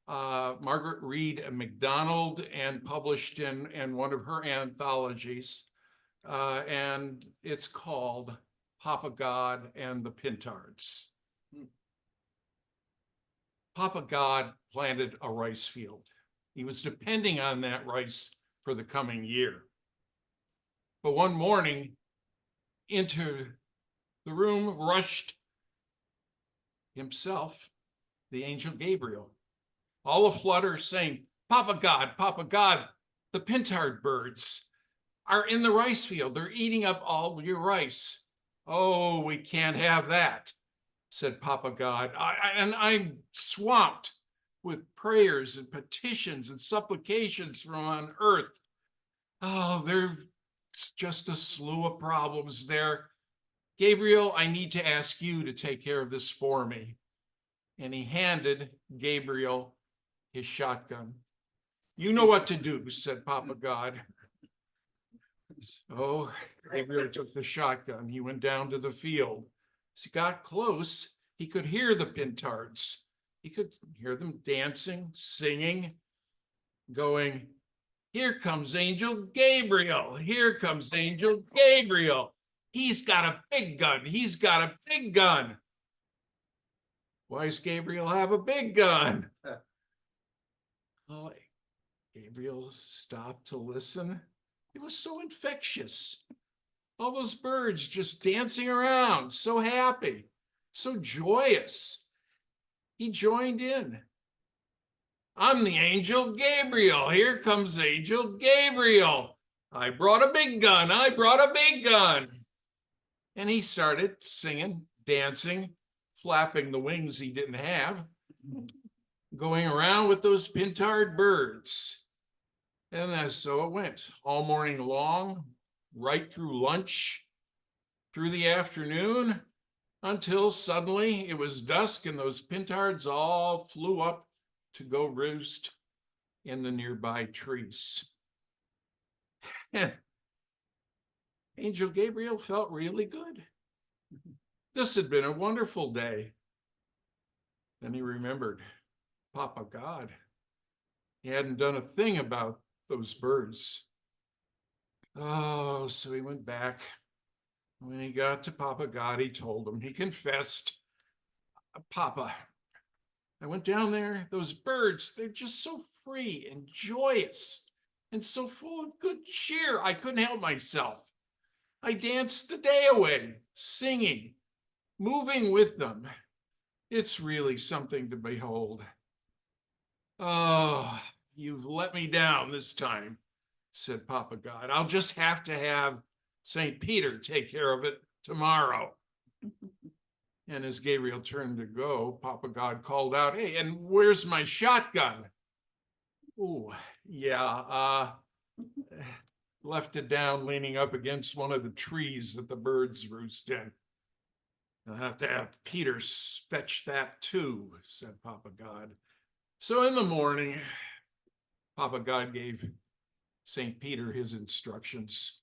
Margaret Reed MacDonald and published in one of her anthologies. And it's called Papa God and the Pintards. Papa God planted a rice field. He was depending on that rice for the coming year. But one morning, into the room rushed himself, the angel Gabriel, all aflutter, saying, Papa God, the pintard birds are in the rice field. They're eating up all your rice. Oh, we can't have that, said Papa God. And I'm swamped with prayers and petitions and supplications from on earth. Oh, there's just a slew of problems there. Gabriel, I need to ask you to take care of this for me. And he handed Gabriel his shotgun. You know what to do, said Papa God. So Gabriel took the shotgun. He went down to the field. As he got close, he could hear the pintards. He could hear them dancing, singing, going, here comes Angel Gabriel. Here comes Angel Gabriel. He's got a big gun. He's got a big gun. Why does Gabriel have a big gun? Oh, Gabriel stopped to listen. It was so infectious. All those birds just dancing around, so happy, so joyous. He joined in. I'm the Angel Gabriel. Here comes Angel Gabriel. I brought a big gun. I brought a big gun. And he started singing, dancing, flapping the wings he didn't have, going around with those pintard birds. And so it went all morning long, right through lunch, through the afternoon, until suddenly it was dusk and those pintards all flew up to go roost in the nearby trees. And Angel Gabriel felt really good. This had been a wonderful day. Then he remembered Papa God. He hadn't done a thing about those birds. Oh, so he went back. When he got to Papa God, he told him, he confessed, Papa, I went down there, those birds, they're just so free and joyous and so full of good cheer. I couldn't help myself. I danced the day away, singing, moving with them. It's really something to behold. Oh, you've let me down this time, said Papa God. I'll just have to have St. Peter take care of it tomorrow. And as Gabriel turned to go, Papa God called out, hey, and where's my shotgun? Oh, yeah, left it down leaning up against one of the trees that the birds roost in. I'll have to have Peter fetch that too, said Papa God. So in the morning, Papa God gave St. Peter his instructions.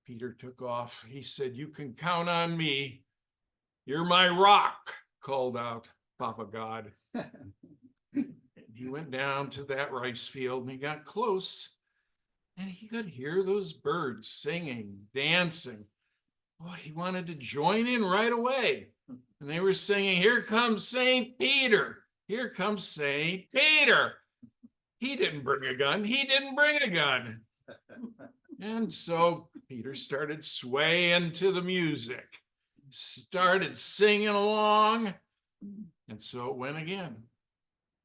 Peter took off. He said, you can count on me. You're my rock, called out Papa God. And he went down to that rice field and he got close and he could hear those birds singing, dancing. Boy, he wanted to join in right away. And they were singing, here comes St. Peter. Here comes St. Peter. He didn't bring a gun. He didn't bring a gun. And so Peter started swaying to the music, started singing along. And so it went again,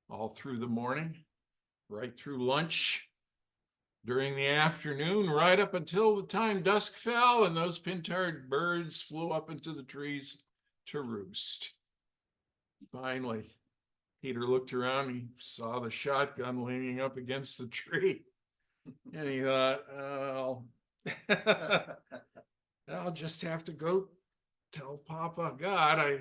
all through the morning, right through lunch, during the afternoon, right up until the time dusk fell and those pintard birds flew up into the trees to roost. Finally, Peter looked around, he saw the shotgun leaning up against the tree. And he thought, oh, I'll just have to go tell Papa God. I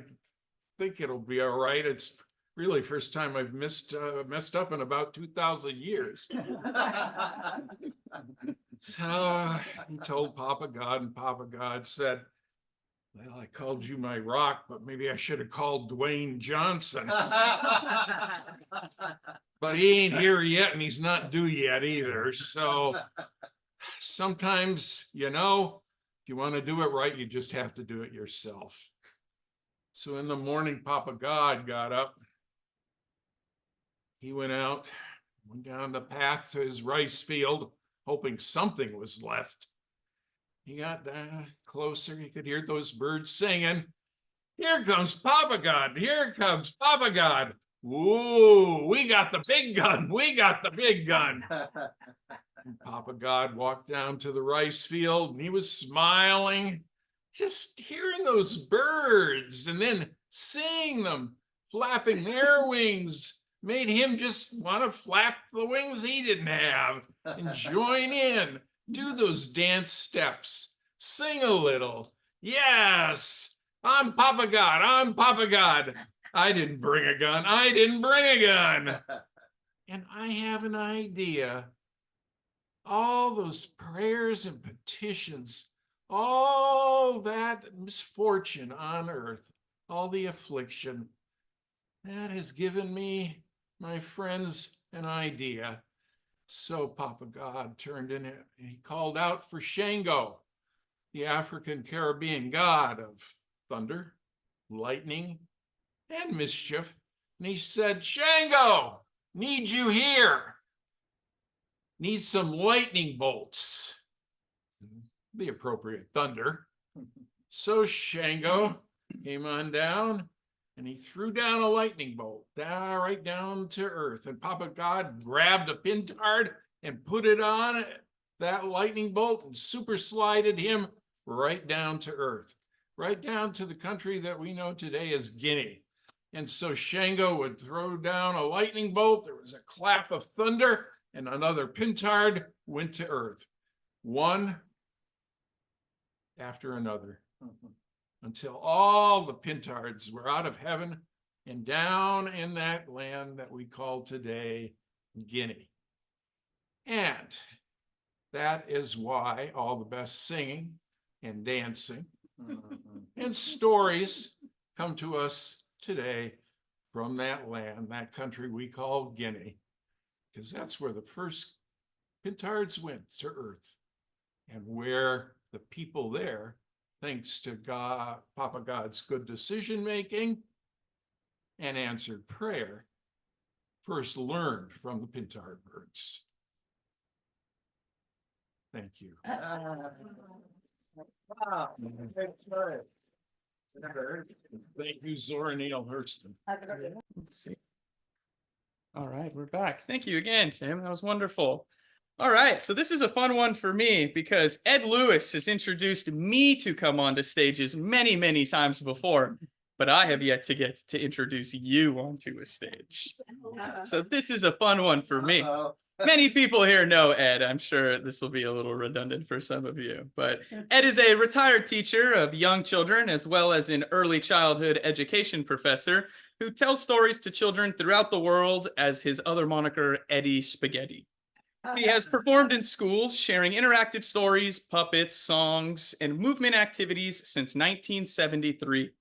think it'll be all right. It's really first time I've messed up in about 2,000 years. So he told Papa God, and Papa God said, well, I called you my rock, but maybe I should have called Dwayne Johnson. But he ain't here yet, and he's not due yet either. So sometimes, you know, if you want to do it right, you just have to do it yourself. So in the morning, Papa God got up. He went out, went down the path to his rice field, hoping something was left. He got closer. He could hear those birds singing. Here comes Papa God. Here comes Papa God. Ooh, we got the big gun. We got the big gun. And Papa God walked down to the rice field and he was smiling, just hearing those birds and then seeing them flapping their wings made him just want to flap the wings he didn't have and join in, do those dance steps, sing a little. Yes, I'm Papa God, I'm Papa God. I didn't bring a gun, I didn't bring a gun. And I have an idea. All those prayers and petitions, all that misfortune on earth, all the affliction, that has given me, my friends, an idea. So Papa God turned in it. He called out for Shango, the African Caribbean god of thunder, lightning, and mischief. And he said, Shango, need you here. Need some lightning bolts. The appropriate thunder. So Shango came on down and he threw down a lightning bolt right down to earth. And Papa God grabbed a pintard and put it on that lightning bolt and super slided him right down to earth, right down to the country that we know today as Guinea. And so Shango would throw down a lightning bolt. There was a clap of thunder and another pintard went to earth, one after another, until all the pintards were out of heaven and down in that land that we call today Guinea. And that is why all the best singing and dancing and stories come to us today from that land, that country we call Guinea, because that's where the first pintards went to earth and where the people there, thanks to God, Papa God's good decision-making and answered prayer, first learned from the pintard birds. Thank you. Wow. Thank you, Zora Neale Hurston. Let's see. All right, we're back. Thank you again, Tim. That was wonderful. All right, so this is a fun one for me because Ed Lewis has introduced me to come onto stages many, many times before, but I have yet to get to introduce you onto a stage. So this is a fun one for me. Many people here know Ed. I'm sure this will be a little redundant for some of you, but Ed is a retired teacher of young children as well as an early childhood education professor who tells stories to children throughout the world as his other moniker, Eddie Spaghetti. He has performed in schools, sharing interactive stories, puppets, songs, and movement activities since 1973.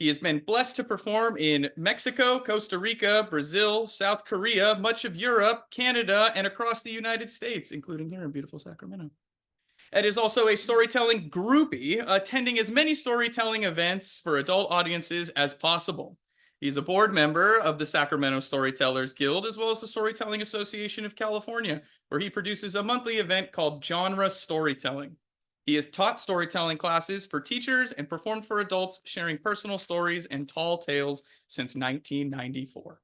He has been blessed to perform in Mexico, Costa Rica, Brazil, South Korea, much of Europe, Canada, and across the United States, including here in beautiful Sacramento. Ed is also a storytelling groupie, attending as many storytelling events for adult audiences as possible. He's a board member of the Sacramento Storytellers Guild, as well as the Storytelling Association of California, where he produces a monthly event called Genre Storytelling. He has taught storytelling classes for teachers and performed for adults, sharing personal stories and tall tales since 1994.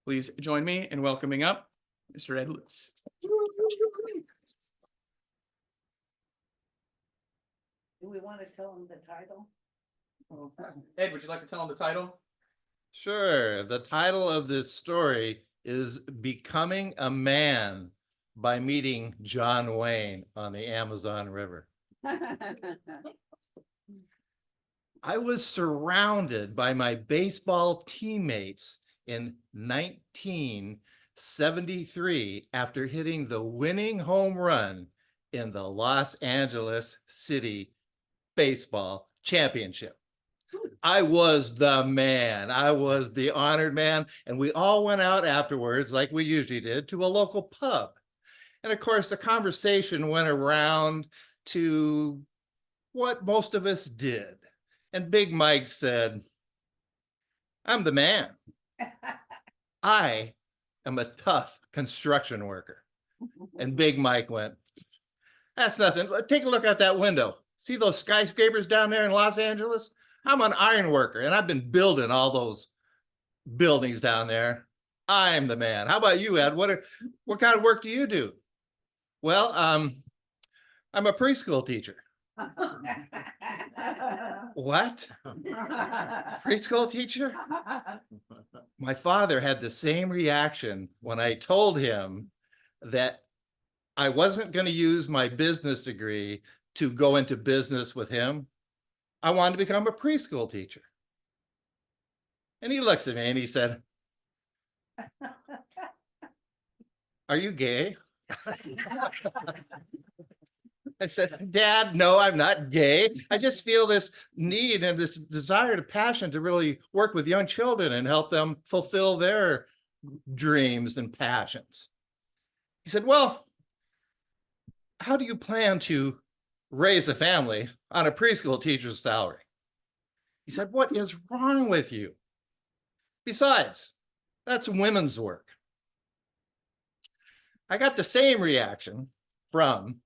Please join me in welcoming up Mr. Ed Lewis. Do we want to tell them the title? Ed, would you like to tell him the title? Sure. The title of this story is Becoming a Man by Meeting John Wayne on the Amazon River. I was surrounded by my baseball teammates in 1973 after hitting the winning home run in the Los Angeles City Baseball Championship. I was the man. I was the honored man. And we all went out afterwards, like we usually did, to a local pub. And of course, the conversation went around to what most of us did. And Big Mike said, I'm the man. I am a tough construction worker. And Big Mike went, that's nothing. Take a look out that window. See those skyscrapers down there in Los Angeles? I'm an iron worker and I've been building all those buildings down there. I'm the man. How about you, Ed? What kind of work do you do? Well, I'm a preschool teacher. What? Preschool teacher? my father had the same reaction when I told him that I wasn't going to use my business degree to go into business with him. I wanted to become a preschool teacher. And he looks at me and he said, "Are you gay?" I said, "Dad, no, I'm not gay. I just feel this need and this desire to passion to really work with young children and help them fulfill their dreams and passions." He said, "Well, how do you plan to raise a family on a preschool teacher's salary?" He said, "What is wrong with you? Besides, that's women's work." I got the same reaction from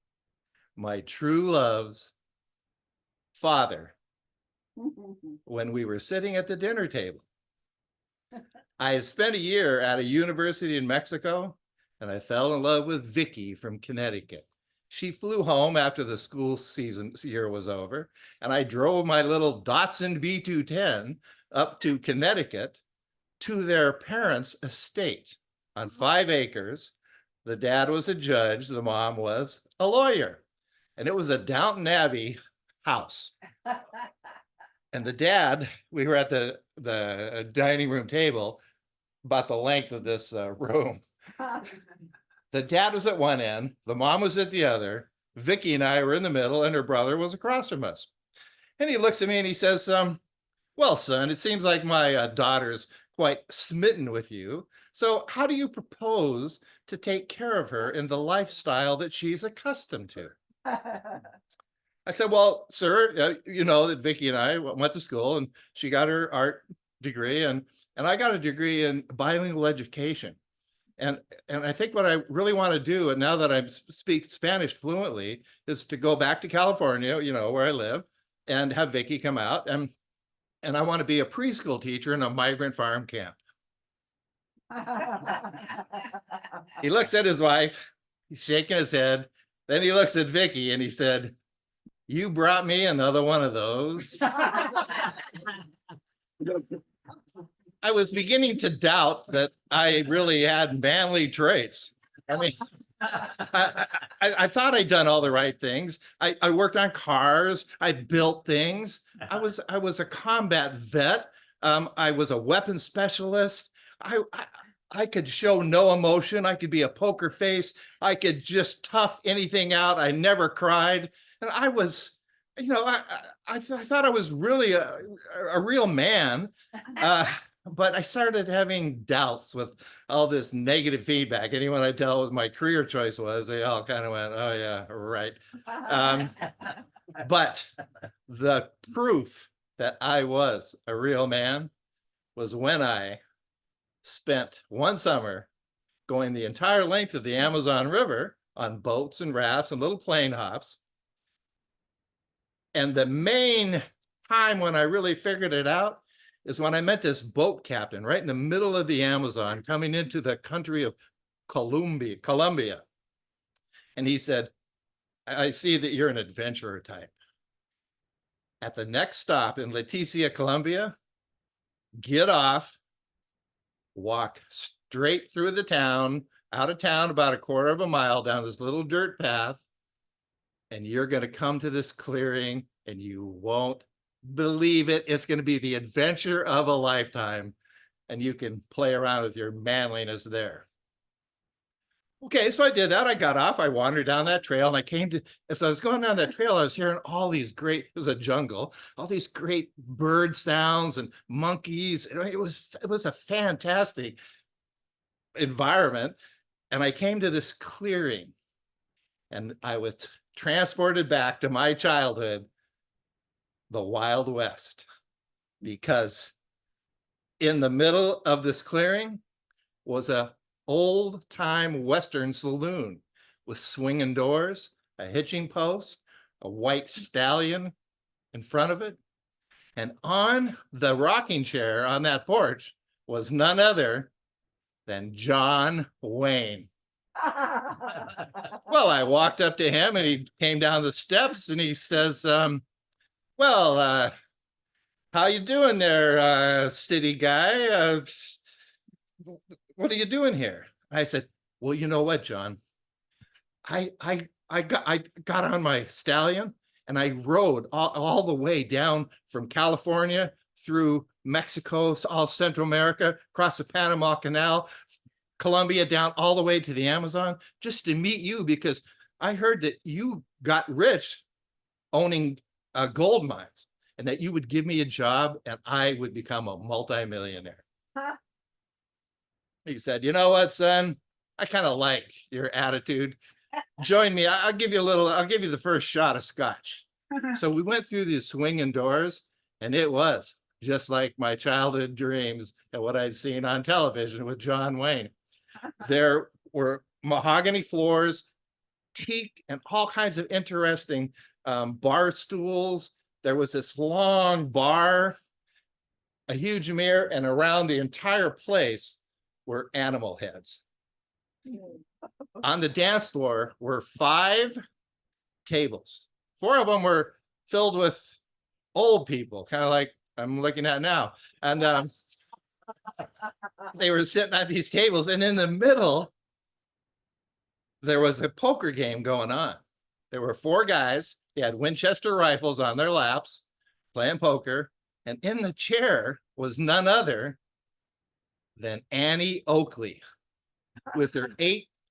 my true love's father when we were sitting at the dinner table. I had spent a year at a university in Mexico, and I fell in love with Vicky from Connecticut. She flew home after the school year was over, and I drove my little Datsun B210 up to Connecticut to their parents' estate on 5 acres. The dad was a judge, the mom was a lawyer, and it was a Downton Abbey house. And the dad, we were at the dining room table, about the length of this room. The dad was at one end, the mom was at the other, Vicky and I were in the middle, and her brother was across from us. And he looks at me and he says, "Well, son, it seems like my daughter's quite smitten with you. So how do you propose to take care of her in the lifestyle that she's accustomed to?" I said, "Well, sir, you know that Vicky and I went to school, and she got her art degree, and I got a degree in bilingual education. And I think what I really want to do, and now that I speak Spanish fluently, is to go back to California, you know, where I live, and have Vicky come out, and I want to be a preschool teacher in a migrant farm camp." He looks at his wife, he's shaking his head. Then he looks at Vicky and he said, "You brought me another one of those." I was beginning to doubt that I really had manly traits. I mean, I thought I'd done all the right things. I worked on cars. I built things. I was a combat vet. I was a weapons specialist. I could show no emotion. I could be a poker face. I could just tough anything out. I never cried. And I was, you know, I thought I was really a real man. But I started having doubts with all this negative feedback. Anyone I tell what my career choice was, they all kind of went, "Oh yeah, right." But the proof that I was a real man was when I spent one summer going the entire length of the Amazon River on boats and rafts and little plane hops. And the main time when I really figured it out is when I met this boat captain right in the middle of the Amazon coming into the country of Colombia. And he said, "I see that you're an adventurer type. At the next stop in Leticia, Colombia, get off, walk straight through the town, out of town about a quarter of a mile down this little dirt path, and you're going to come to this clearing and you won't believe it. It's going to be the adventure of a lifetime, and you can play around with your manliness there." Okay, so I did that. I got off, I wandered down that trail, and I came to, as I was going down that trail, I was hearing all these great, it was a jungle, all these great bird sounds and monkeys. It was a fantastic environment. And I came to this clearing, and I was transported back to my childhood, the Wild West, because in the middle of this clearing was a old-time Western saloon with swinging doors, a hitching post, a white stallion in front of it. And on the rocking chair on that porch was none other than John Wayne. Well, I walked up to him and he came down the steps and he says, "Well, how you doing there, city guy? what are you doing here? I said, well, you know what, John? I got on my stallion and I rode all the way down from California through Mexico, all Central America, across the Panama Canal, Colombia, down all the way to the Amazon, just to meet you, because I heard that you got rich owning gold mines and that you would give me a job and I would become a multimillionaire. He said, you know what, son? I kind of like your attitude. Join me. I'll give you the first shot of scotch. So we went through these swinging doors, and it was just like my childhood dreams and what I'd seen on television with John Wayne. There were mahogany floors, teak, and all kinds of interesting bar stools. There was this long bar, a huge mirror, and around the entire place were animal heads. On the dance floor were 5 tables. 4 of them were filled with old people, kind of like I'm looking at now. And they were sitting at these tables, and in the middle, there was a poker game going on. There were 4 guys. They had Winchester rifles on their laps, playing poker. And in the chair was none other than Annie Oakley, with her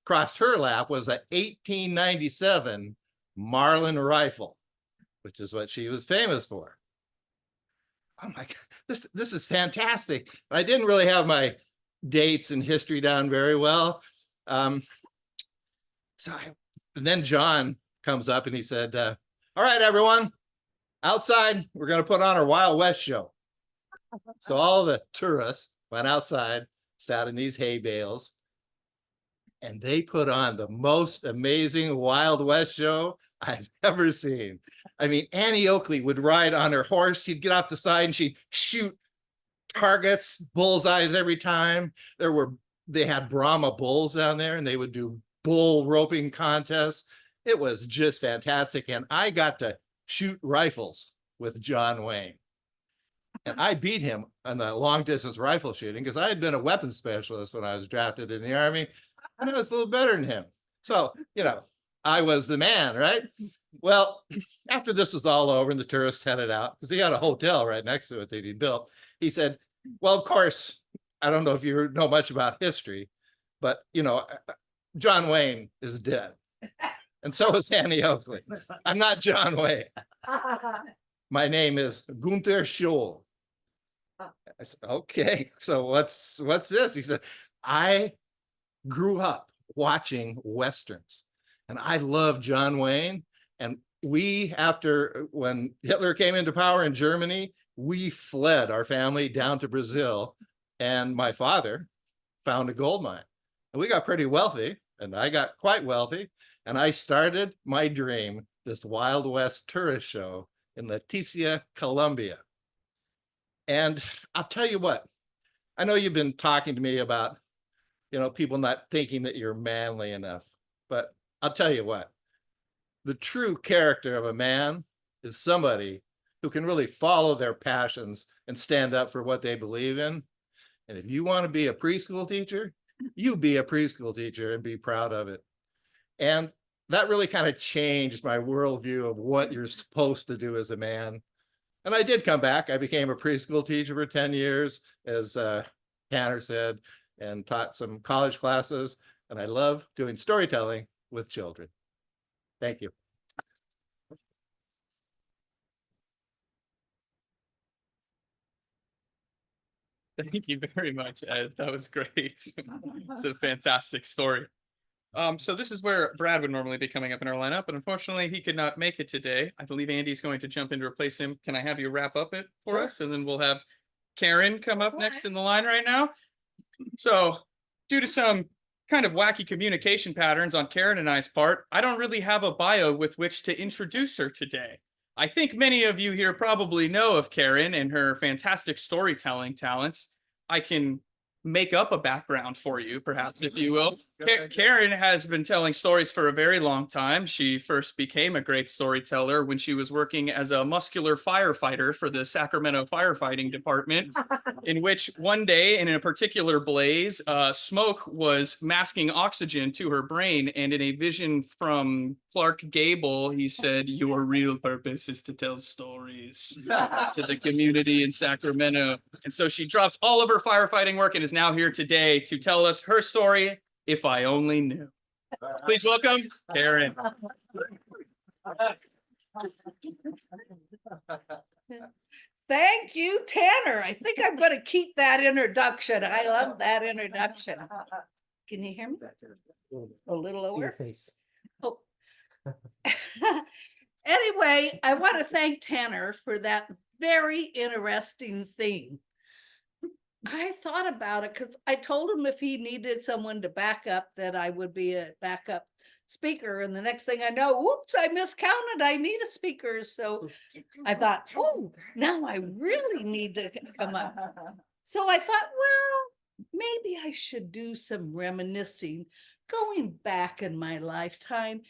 across her lap was a 1897 Marlin rifle, which is what she was famous for. Oh my God, this is fantastic. I didn't really have my dates and history down very well. And then John comes up and he said, all right, everyone, outside, we're going to put on our Wild West show. So all the tourists went outside, sat in these hay bales, and they put on the most amazing Wild West show I've ever seen. I mean, Annie Oakley would ride on her horse. She'd get off the side and she'd shoot targets, bullseyes every time. They had Brahma bulls down there, and they would do bull roping contests. It was just fantastic. And I got to shoot rifles with John Wayne. And I beat him on the long distance rifle shooting because I had been a weapons specialist when I was drafted in the Army, and I was a little better than him. So, I was the man, right? Well, after this was all over and the tourists headed out, because he had a hotel right next to it that he built, he said, well, of course, I don't know if you know much about history, but, John Wayne is dead. And so is Annie Oakley. I'm not John Wayne. My name is Gunther Scholl. I said, okay, so what's this? He said, I grew up watching Westerns, and I love John Wayne. And when Hitler came into power in Germany, we fled our family down to Brazil, and my father found a gold mine. And we got pretty wealthy, and I got quite wealthy, and I started my dream, this Wild West tourist show in Leticia, Colombia. And I'll tell you what, I know you've been talking to me about, people not thinking that you're manly enough, but I'll tell you what, the true character of a man is somebody who can really follow their passions and stand up for what they believe in. And if you want to be a preschool teacher, you be a preschool teacher and be proud of it. And that really kind of changed my worldview of what you're supposed to do as a man. And I did come back. I became a preschool teacher for 10 years, as Tanner said, and taught some college classes. And I love doing storytelling with children. Thank you. Thank you very much, Ed. That was great. It's a fantastic story. So this is where Brad would normally be coming up in our lineup, but unfortunately he could not make it today. I believe Andy's going to jump in to replace him. Can I have you wrap up it for us? And then we'll have Karen come up next in the line right now. So due to some kind of wacky communication patterns on Karen and I's part, I don't really have a bio with which to introduce her today. I think many of you here probably know of Karen and her fantastic storytelling talents. I can make up a background for you, perhaps, if you will. Karen has been telling stories for a very long time. She first became a great storyteller when she was working as a muscular firefighter for the Sacramento firefighting department, in which one day in a particular blaze, smoke was masking oxygen to her brain. And in a vision from Clark Gable, he said, "Your real purpose is to tell stories to the community in Sacramento." And so she dropped all of her firefighting work and is now here today to tell us her story, If I Only Knew. Please welcome Karen. Thank you, Tanner. I think I'm gonna keep that introduction. I love that introduction. Can you hear me? A little See your lower? face. Oh. Anyway, I want to thank Tanner for that very interesting thing. I thought about it because I told him if he needed someone to back up, that I would be a backup speaker. And the next thing I know, whoops, I miscounted. I need a speaker. So I thought, oh, now I really need to come up. So I thought, well, maybe I should do some reminiscing, going back in my lifetime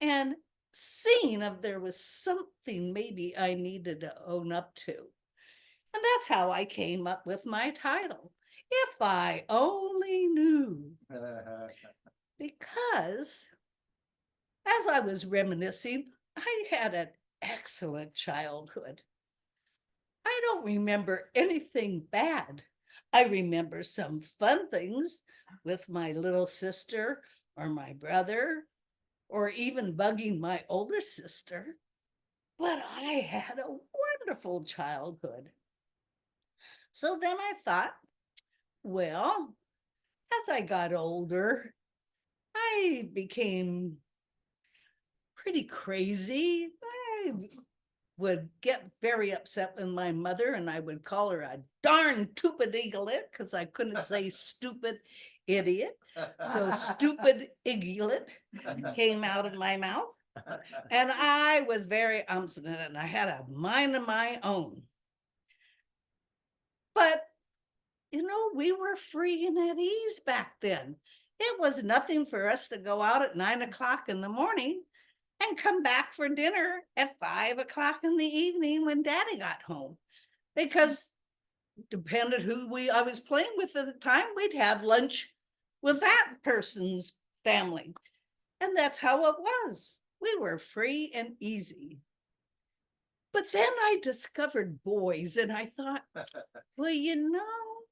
and seeing if there was something maybe I needed to own up to. And that's how I came up with my title, If I Only Knew. Because as I was reminiscing, I had an excellent childhood. I don't remember anything bad. I remember some fun things with my little sister or my brother, or even bugging my older sister. But I had a wonderful childhood. So then I thought, well, as I got older, I became pretty crazy. I would get very upset with my mother, and I would call her a darn stupid idiot because I couldn't say stupid idiot. So stupid idiot came out of my mouth. And I was very obstinate, and I had a mind of my own. But, you know, we were free and at ease back then. It was nothing for us to go out at 9 o'clock in the morning and come back for dinner at 5 o'clock in the evening when Daddy got home. Because depended who I was playing with at the time, we'd have lunch with that person's family. And that's how it was. We were free and easy. But then I discovered boys, and I thought, well, you know,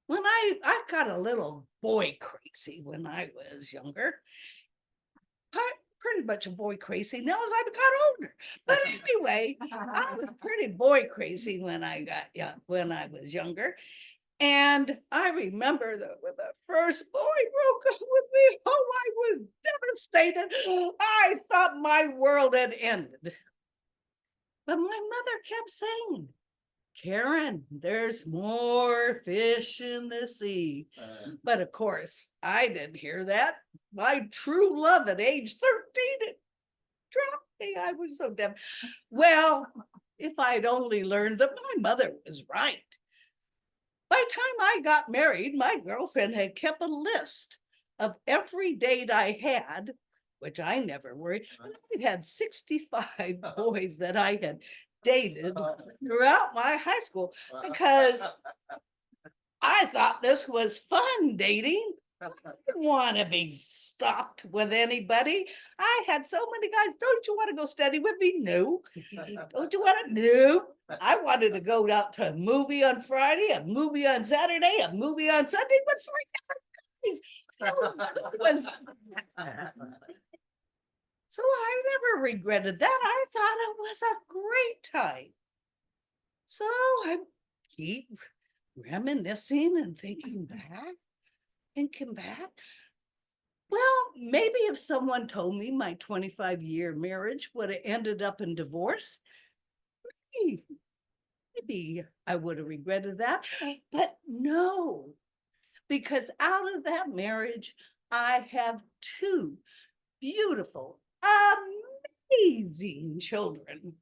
when I got a little boy crazy when I was younger. Pretty much a boy crazy now as I got older. But anyway, I was pretty boy crazy when I was younger. And I remember when the first boy broke up with me, oh, I was devastated. I thought my world had ended. But my mother kept saying, Karen, there's more fish in the sea. But of course, I didn't hear that. My true love at age 13, it dropped me. I was so damn. Well, if I'd only learned that my mother was right. By the time I got married, my girlfriend had kept a list of every date I had, which I never worried. I had 65 boys that I had dated throughout my high school because I thought this was fun dating. I didn't want to be stopped with anybody. I had so many guys. Don't you want to go study with me? No. Don't you want to? No. I wanted to go out to a movie on Friday, a movie on Saturday, a movie on Sunday. What's So I never regretted that. I thought it was a great time. So I keep reminiscing and thinking back. Well, maybe if someone told me my 25-year marriage would have ended up in divorce, maybe I would have regretted that. But no, because out of that marriage, I have two beautiful, amazing children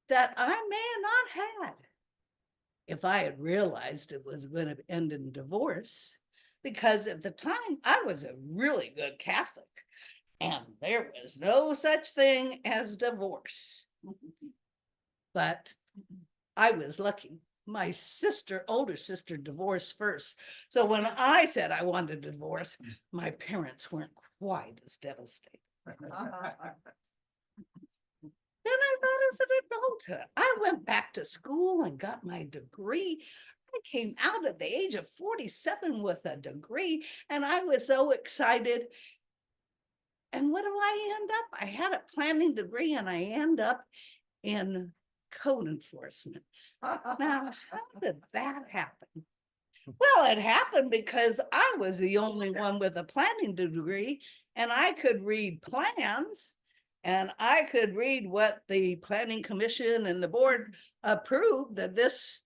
that I may not had if I had realized it was going to end in divorce. because at the time I was a really good Catholic and there was no such thing as divorce. But I was lucky. My sister, older sister, divorced first. So when I said I wanted a divorce, my parents weren't quite as devastated. Then I thought as an adult, I went back to school and got my degree. I came out at the age of 47 with a degree, and I was so excited. And what do I end up? I had a planning degree and I end up in code enforcement. Now, how did that happen? Well, it happened because I was the only one with a planning degree and I could read plans and I could read what the planning commission and the board approved that this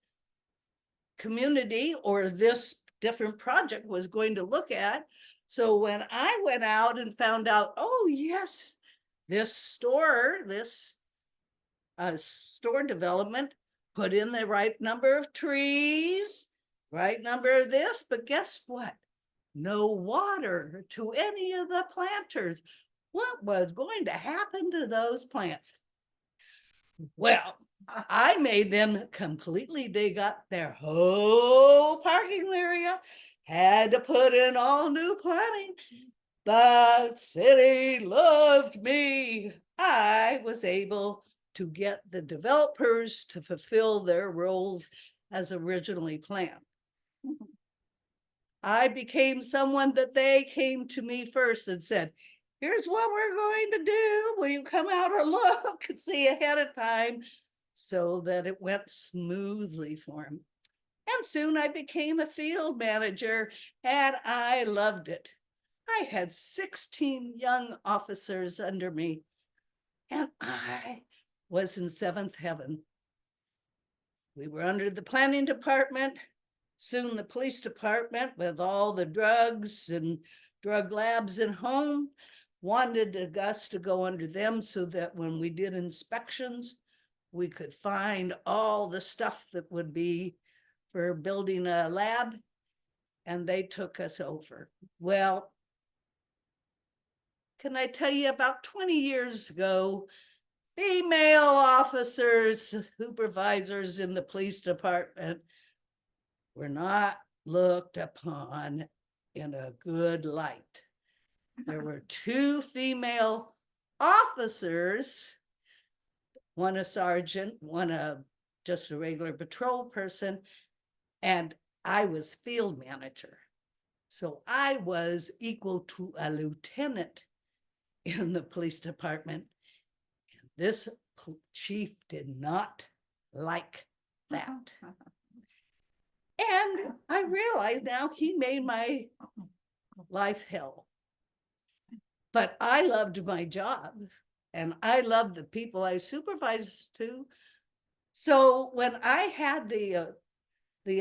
community or this different project was going to look at. So when I went out and found out, oh yes, this store development put in the right number of trees, right number of this, but guess what? No water to any of the planters. What was going to happen to those plants? Well, I made them completely dig up their whole parking area, had to put in all new plumbing. The city loved me. I was able to get the developers to fulfill their roles as originally planned. I became someone that they came to me first and said, here's what we're going to do. Will you come out or look and see ahead of time? So that it went smoothly for him. And soon I became a field manager and I loved it. I had 16 young officers under me and I was in seventh heaven. We were under the planning department, soon the police department with all the drugs and drug labs at home wanted us to go under them so that when we did inspections, we could find all the stuff that would be for building a lab, and they took us over. Well, can I tell you, about 20 years ago, female officers, supervisors in the police department were not looked upon in a good light. There were 2 female officers, one a sergeant, one just a regular patrol person, and I was field manager. So I was equal to a lieutenant in the police department. And this chief did not like that. And I realized now he made my life hell. But I loved my job and I loved the people I supervised too. So when I had the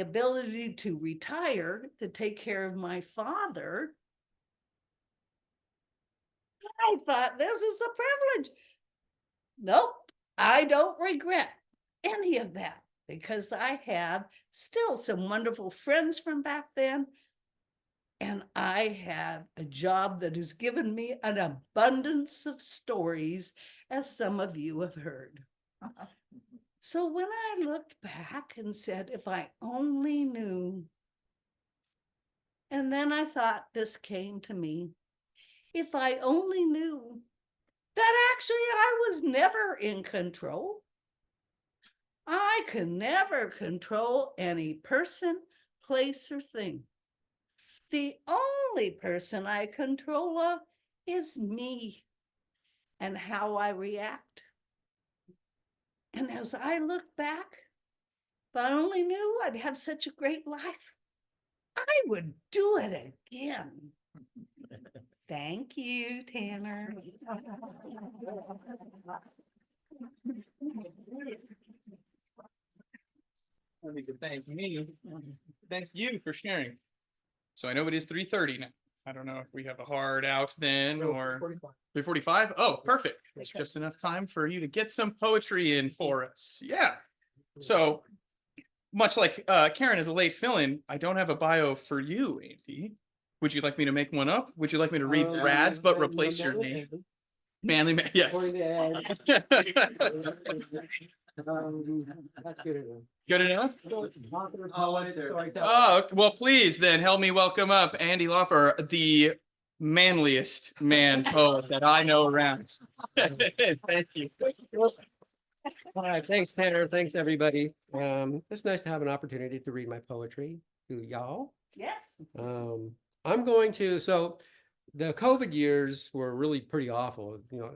ability to retire to take care of my father, I thought this is a privilege. Nope, I don't regret any of that because I have still some wonderful friends from back then. And I have a job that has given me an abundance of stories, as some of you have heard. So when I looked back and said, if I only knew, and then I thought this came to me, if I only knew that actually I was never in control. I could never control any person, place, or thing. The only person I control of is me and how I react. And as I look back, if I only knew I'd have such a great life, I would do it again. Thank you, Tanner. I need to thank me. Thank you for sharing. So I know it is 3:30 now. I don't know if we have a hard out then or 3:45. Oh, perfect. It's just enough time for you to get some poetry in for us. Yeah. So much like Karen is a late fill-in, I don't have a bio for you, Andy. Would you like me to make one up? Would you like me to read Brad's but replace your name? Manly man, yes. That's good enough. Good enough? Poets, Oh, well, please then help me welcome up Andy Loffer, the manliest man poet that I know around. Thank you. All right, thanks, Tanner. Thanks, everybody. It's nice to have an opportunity to read my poetry to y'all. Yes. I'm going to, so the COVID years were really pretty awful. You know,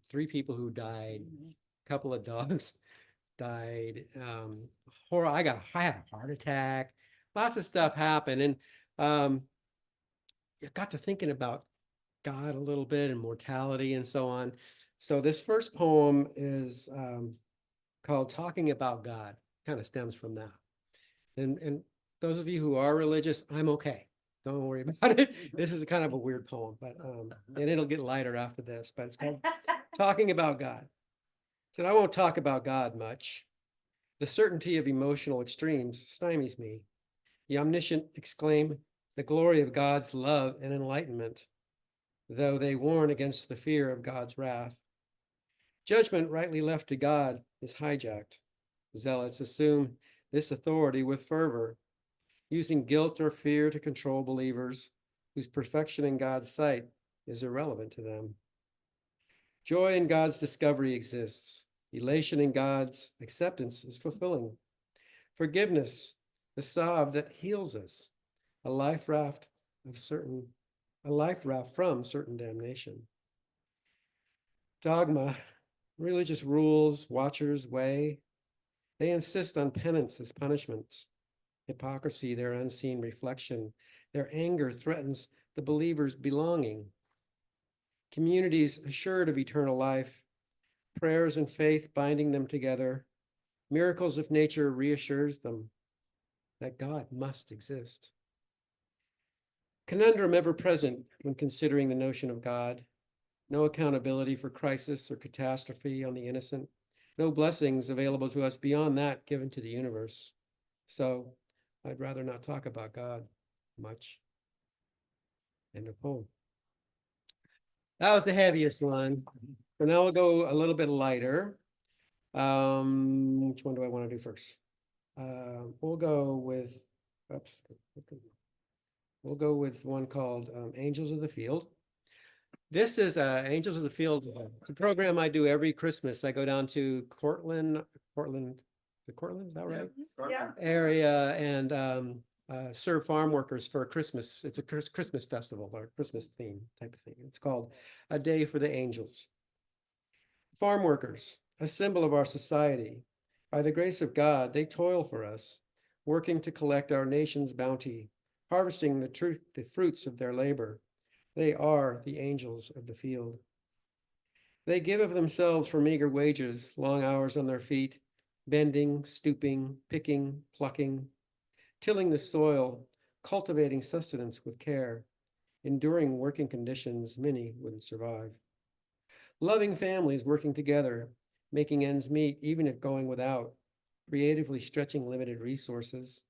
3 people who died, a couple of dogs died. I had a heart attack. Lots of stuff happened, and I got to thinking about God a little bit and mortality and so on. So this first poem is called "Talking About God." Kind of stems from that. And those of you who are religious, I'm okay. Don't worry about it. This is kind of a weird poem, but and it'll get lighter after this. But it's called "Talking About God." Said I won't talk about God much. The certainty of emotional extremes stymies me. The omniscient exclaim the glory of God's love and enlightenment, though they warn against the fear of God's wrath. Judgment rightly left to God is hijacked. Zealots assume this authority with fervor, using guilt or fear to control believers whose perfection in God's sight is irrelevant to them. Joy in God's discovery exists. Elation in God's acceptance is fulfilling. Forgiveness, the salve that heals us, a life raft from certain damnation. Dogma, religious rules, watchers weigh. They insist on penance as punishment. Hypocrisy, their unseen reflection. Their anger threatens the believer's belonging. Communities assured of eternal life, prayers and faith binding them together. Miracles of nature reassures them that God must exist. Conundrum ever present when considering the notion of God. No accountability for crisis or catastrophe on the innocent. No blessings available to us beyond that given to the universe. So I'd rather not talk about God much. End of poem. That was the heaviest one. So now we'll go a little bit lighter. Which one do I want to do first? We'll go with, oops. We'll go with one called Angels of the Field. This is Angels of the Field. It's a program I do every Christmas. I go down to Cortland, is that right? Yeah. Area and serve farm workers for Christmas. It's a Christmas festival or Christmas theme type of thing. It's called A Day for the Angels. Farm workers, a symbol of our society. By the grace of God, they toil for us, working to collect our nation's bounty, harvesting the fruits of their labor. They are the angels of the field. They give of themselves for meager wages, long hours on their feet, bending, stooping, picking, plucking, tilling the soil, cultivating sustenance with care, enduring working conditions many wouldn't survive. Loving families working together, making ends meet even if going without, creatively stretching limited resources,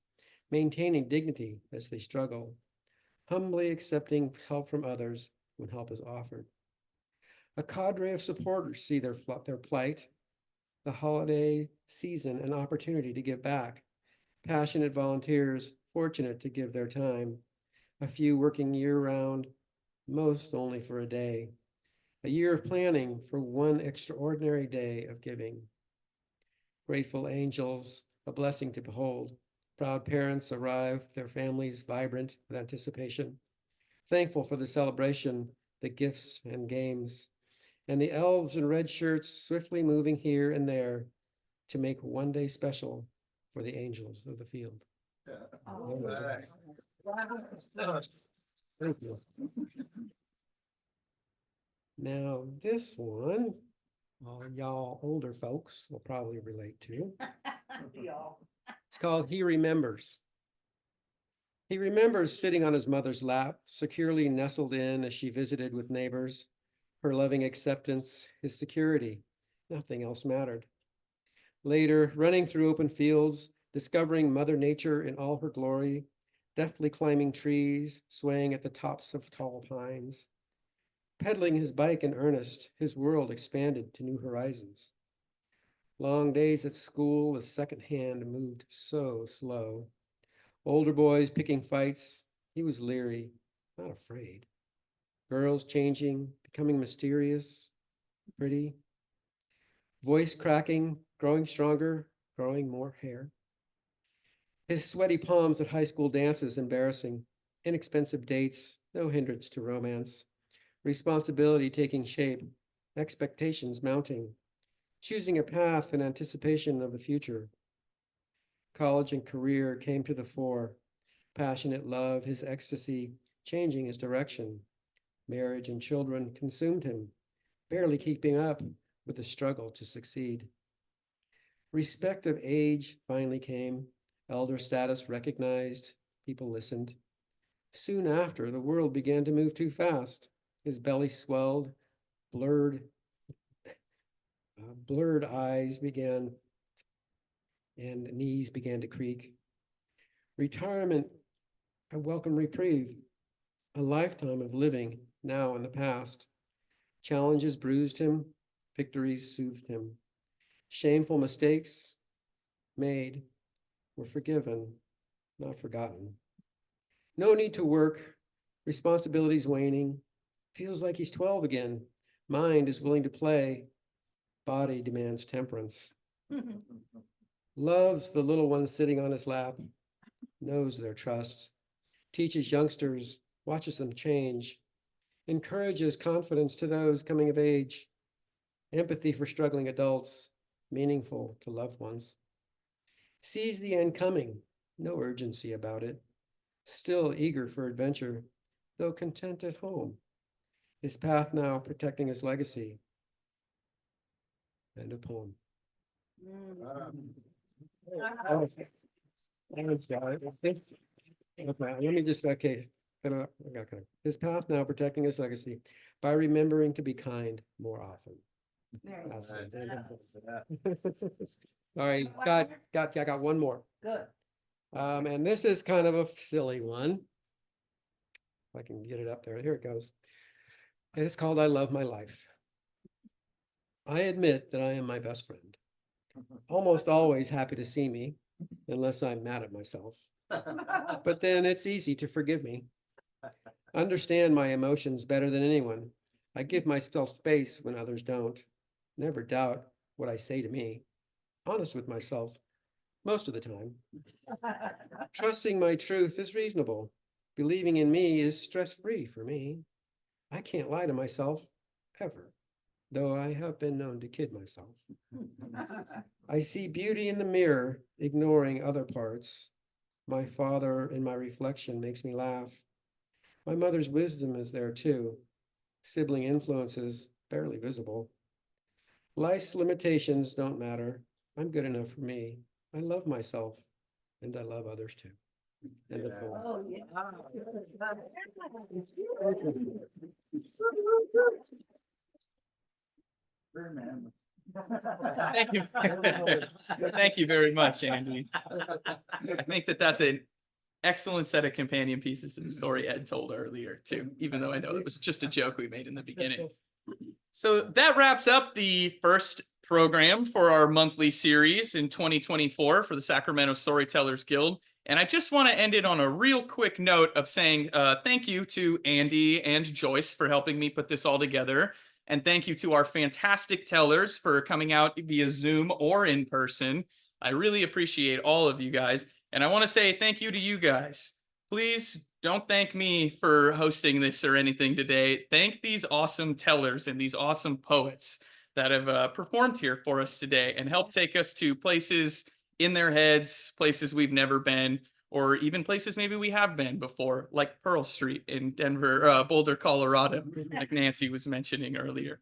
maintaining dignity as they struggle, humbly accepting help from others when help is offered. A cadre of supporters see their plight, the holiday season an opportunity to give back, passionate volunteers fortunate to give their time, a few working year-round, most only for a day, a year of planning for one extraordinary day of giving. Grateful angels, a blessing to behold. Proud parents arrive, their families vibrant with anticipation. Thankful for the celebration, the gifts and games, and the elves in red shirts swiftly moving here and there to make one day special for the angels of the field. Thank you. Now, this one, all y'all older folks will probably relate to. Y'all. It's called He Remembers. He remembers sitting on his mother's lap, securely nestled in as she visited with neighbors, her loving acceptance, his security. Nothing else mattered. Later, running through open fields, discovering Mother Nature in all her glory, deftly climbing trees, swaying at the tops of tall pines. Pedaling his bike in earnest, his world expanded to new horizons. Long days at school, the second hand moved so slow. Older boys picking fights, he was leery, not afraid. Girls changing, becoming mysterious, pretty. Voice cracking, growing stronger, growing more hair. His sweaty palms at high school dances embarrassing. Inexpensive dates, no hindrance to romance. Responsibility taking shape, expectations mounting. Choosing a path in anticipation of the future. College and career came to the fore. Passionate love, his ecstasy, changing his direction. Marriage and children consumed him, barely keeping up with the struggle to succeed. Respect of age finally came, elder status recognized, people listened. Soon after, the world began to move too fast. His belly swelled, blurred eyes began, and knees began to creak. Retirement, a welcome reprieve, a lifetime of living now in the past. Challenges bruised him, victories soothed him. Shameful mistakes made were forgiven, not forgotten. No need to work, responsibilities waning. Feels like he's 12 again. Mind is willing to play. Body demands temperance. Loves the little ones sitting on his lap. Knows their trust. Teaches youngsters, watches them change. Encourages confidence to those coming of age. Empathy for struggling adults. Meaningful to loved ones. Sees the end coming. No urgency about it. Still eager for adventure, though content at home. His path now protecting his legacy. End of poem. I'm sorry. Let me just, okay. His path now protecting his legacy by remembering to be kind more often. That's it. All right, I got one more. Good. And this is kind of a silly one. If I can get it up there. Here it goes. And it's called I Love My Life. I admit that I am my best friend. Almost always happy to see me, unless I'm mad at myself. But then it's easy to forgive me. Understand my emotions better than anyone. I give myself space when others don't. Never doubt what I say to me. Honest with myself, most of the time. Trusting my truth is reasonable. Believing in me is stress-free for me. I can't lie to myself, ever, though I have been known to kid myself. I see beauty in the mirror, ignoring other parts. My father in my reflection makes me laugh. My mother's wisdom is there too. Sibling influences barely visible. Life's limitations don't matter. I'm good enough for me. I love myself, and I love others too. End of poem. Oh, yeah. Thank you. Thank you very much, Andy. I think that that's an excellent set of companion pieces to the story Ed told earlier too, even though I know it was just a joke we made in the beginning. So that wraps up the first program for our monthly series in 2024 for the Sacramento Storytellers Guild. And I just want to end it on a real quick note of saying thank you to Andy and Joyce for helping me put this all together. And thank you to our fantastic tellers for coming out via Zoom or in person. I really appreciate all of you guys. And I want to say thank you to you guys. Please don't thank me for hosting this or anything today. Thank these awesome tellers and these awesome poets that have performed here for us today and helped take us to places in their heads, places we've never been, or even places maybe we have been before, like Pearl Street in Denver, Boulder, Colorado, like Nancy was mentioning earlier.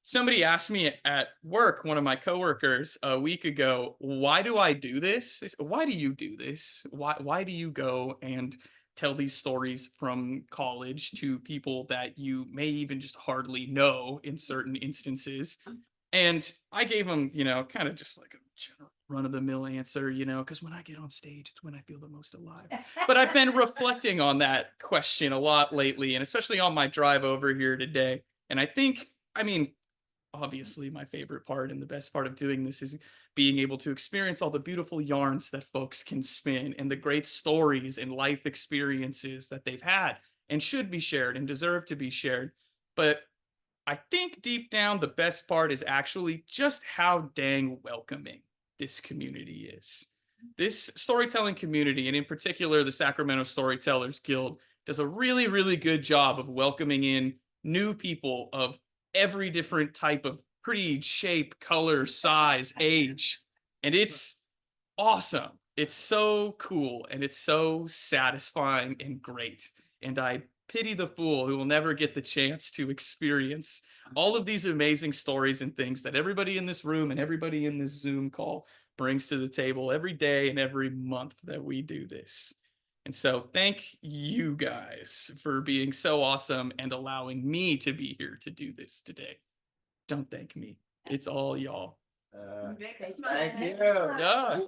Somebody asked me at work, one of my coworkers a week ago, why do I do this? They said, why do you do this? Why do you go and tell these stories from college to people that you may even just hardly know in certain instances? And I gave them, kind of just like a general run-of-the-mill answer, because when I get on stage, it's when I feel the most alive. But I've been reflecting on that question a lot lately, and especially on my drive over here today. And obviously my favorite part and the best part of doing this is being able to experience all the beautiful yarns that folks can spin and the great stories and life experiences that they've had and should be shared and deserve to be shared. But I think deep down, the best part is actually just how dang welcoming this community is. This storytelling community, and in particular, the Sacramento Storytellers Guild, does a really, really good job of welcoming in new people of every different type of creed, shape, color, size, age. And it's awesome. It's so cool and it's so satisfying and great. And I pity the fool who will never get the chance to experience all of these amazing stories and things that everybody in this room and everybody in this Zoom call brings to the table every day and every month that we do this. And so thank you guys for being so awesome and allowing me to be here to do this today. Don't thank me. It's all y'all. Next Thank you. Yeah.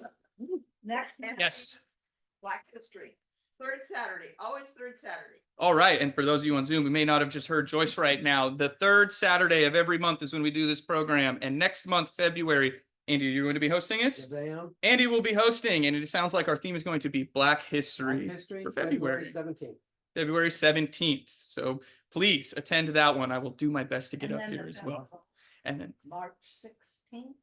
Next. Yes. Black History. Third Saturday, always third Saturday. All right. And for those of you on Zoom who may not have just heard Joyce right now, the third Saturday of every month is when we do this program. And next month, February, Andy, are you going to be hosting it? Yes, I am. Andy will be hosting, and it sounds like our theme is going to be Black History, for February. 17th. February 17th. So please attend that one. I will do my best to get up here as well. And then March 16th.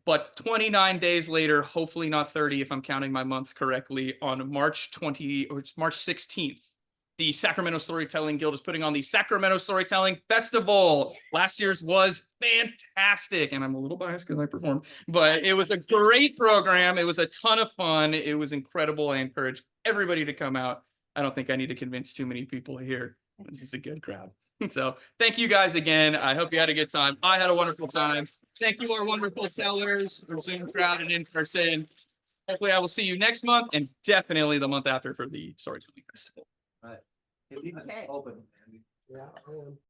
but 29 days later, hopefully not 30 if I'm counting my months correctly, on March 16th, the Sacramento Storytelling Guild is putting on the Sacramento Storytelling Festival. Last year's was fantastic, and I'm a little biased because I performed, but it was a great program. It was a ton of fun. It was incredible. I encourage everybody to come out. I don't think I need to convince too many people here. This is a good crowd. So thank you guys again. I hope you had a good time. I had a wonderful time. Thank you, our wonderful tellers, our Zoom crowd and in person. Hopefully I will see you next month and definitely the month after for the Storytelling Festival. Right. Okay. Open. Yeah, I am.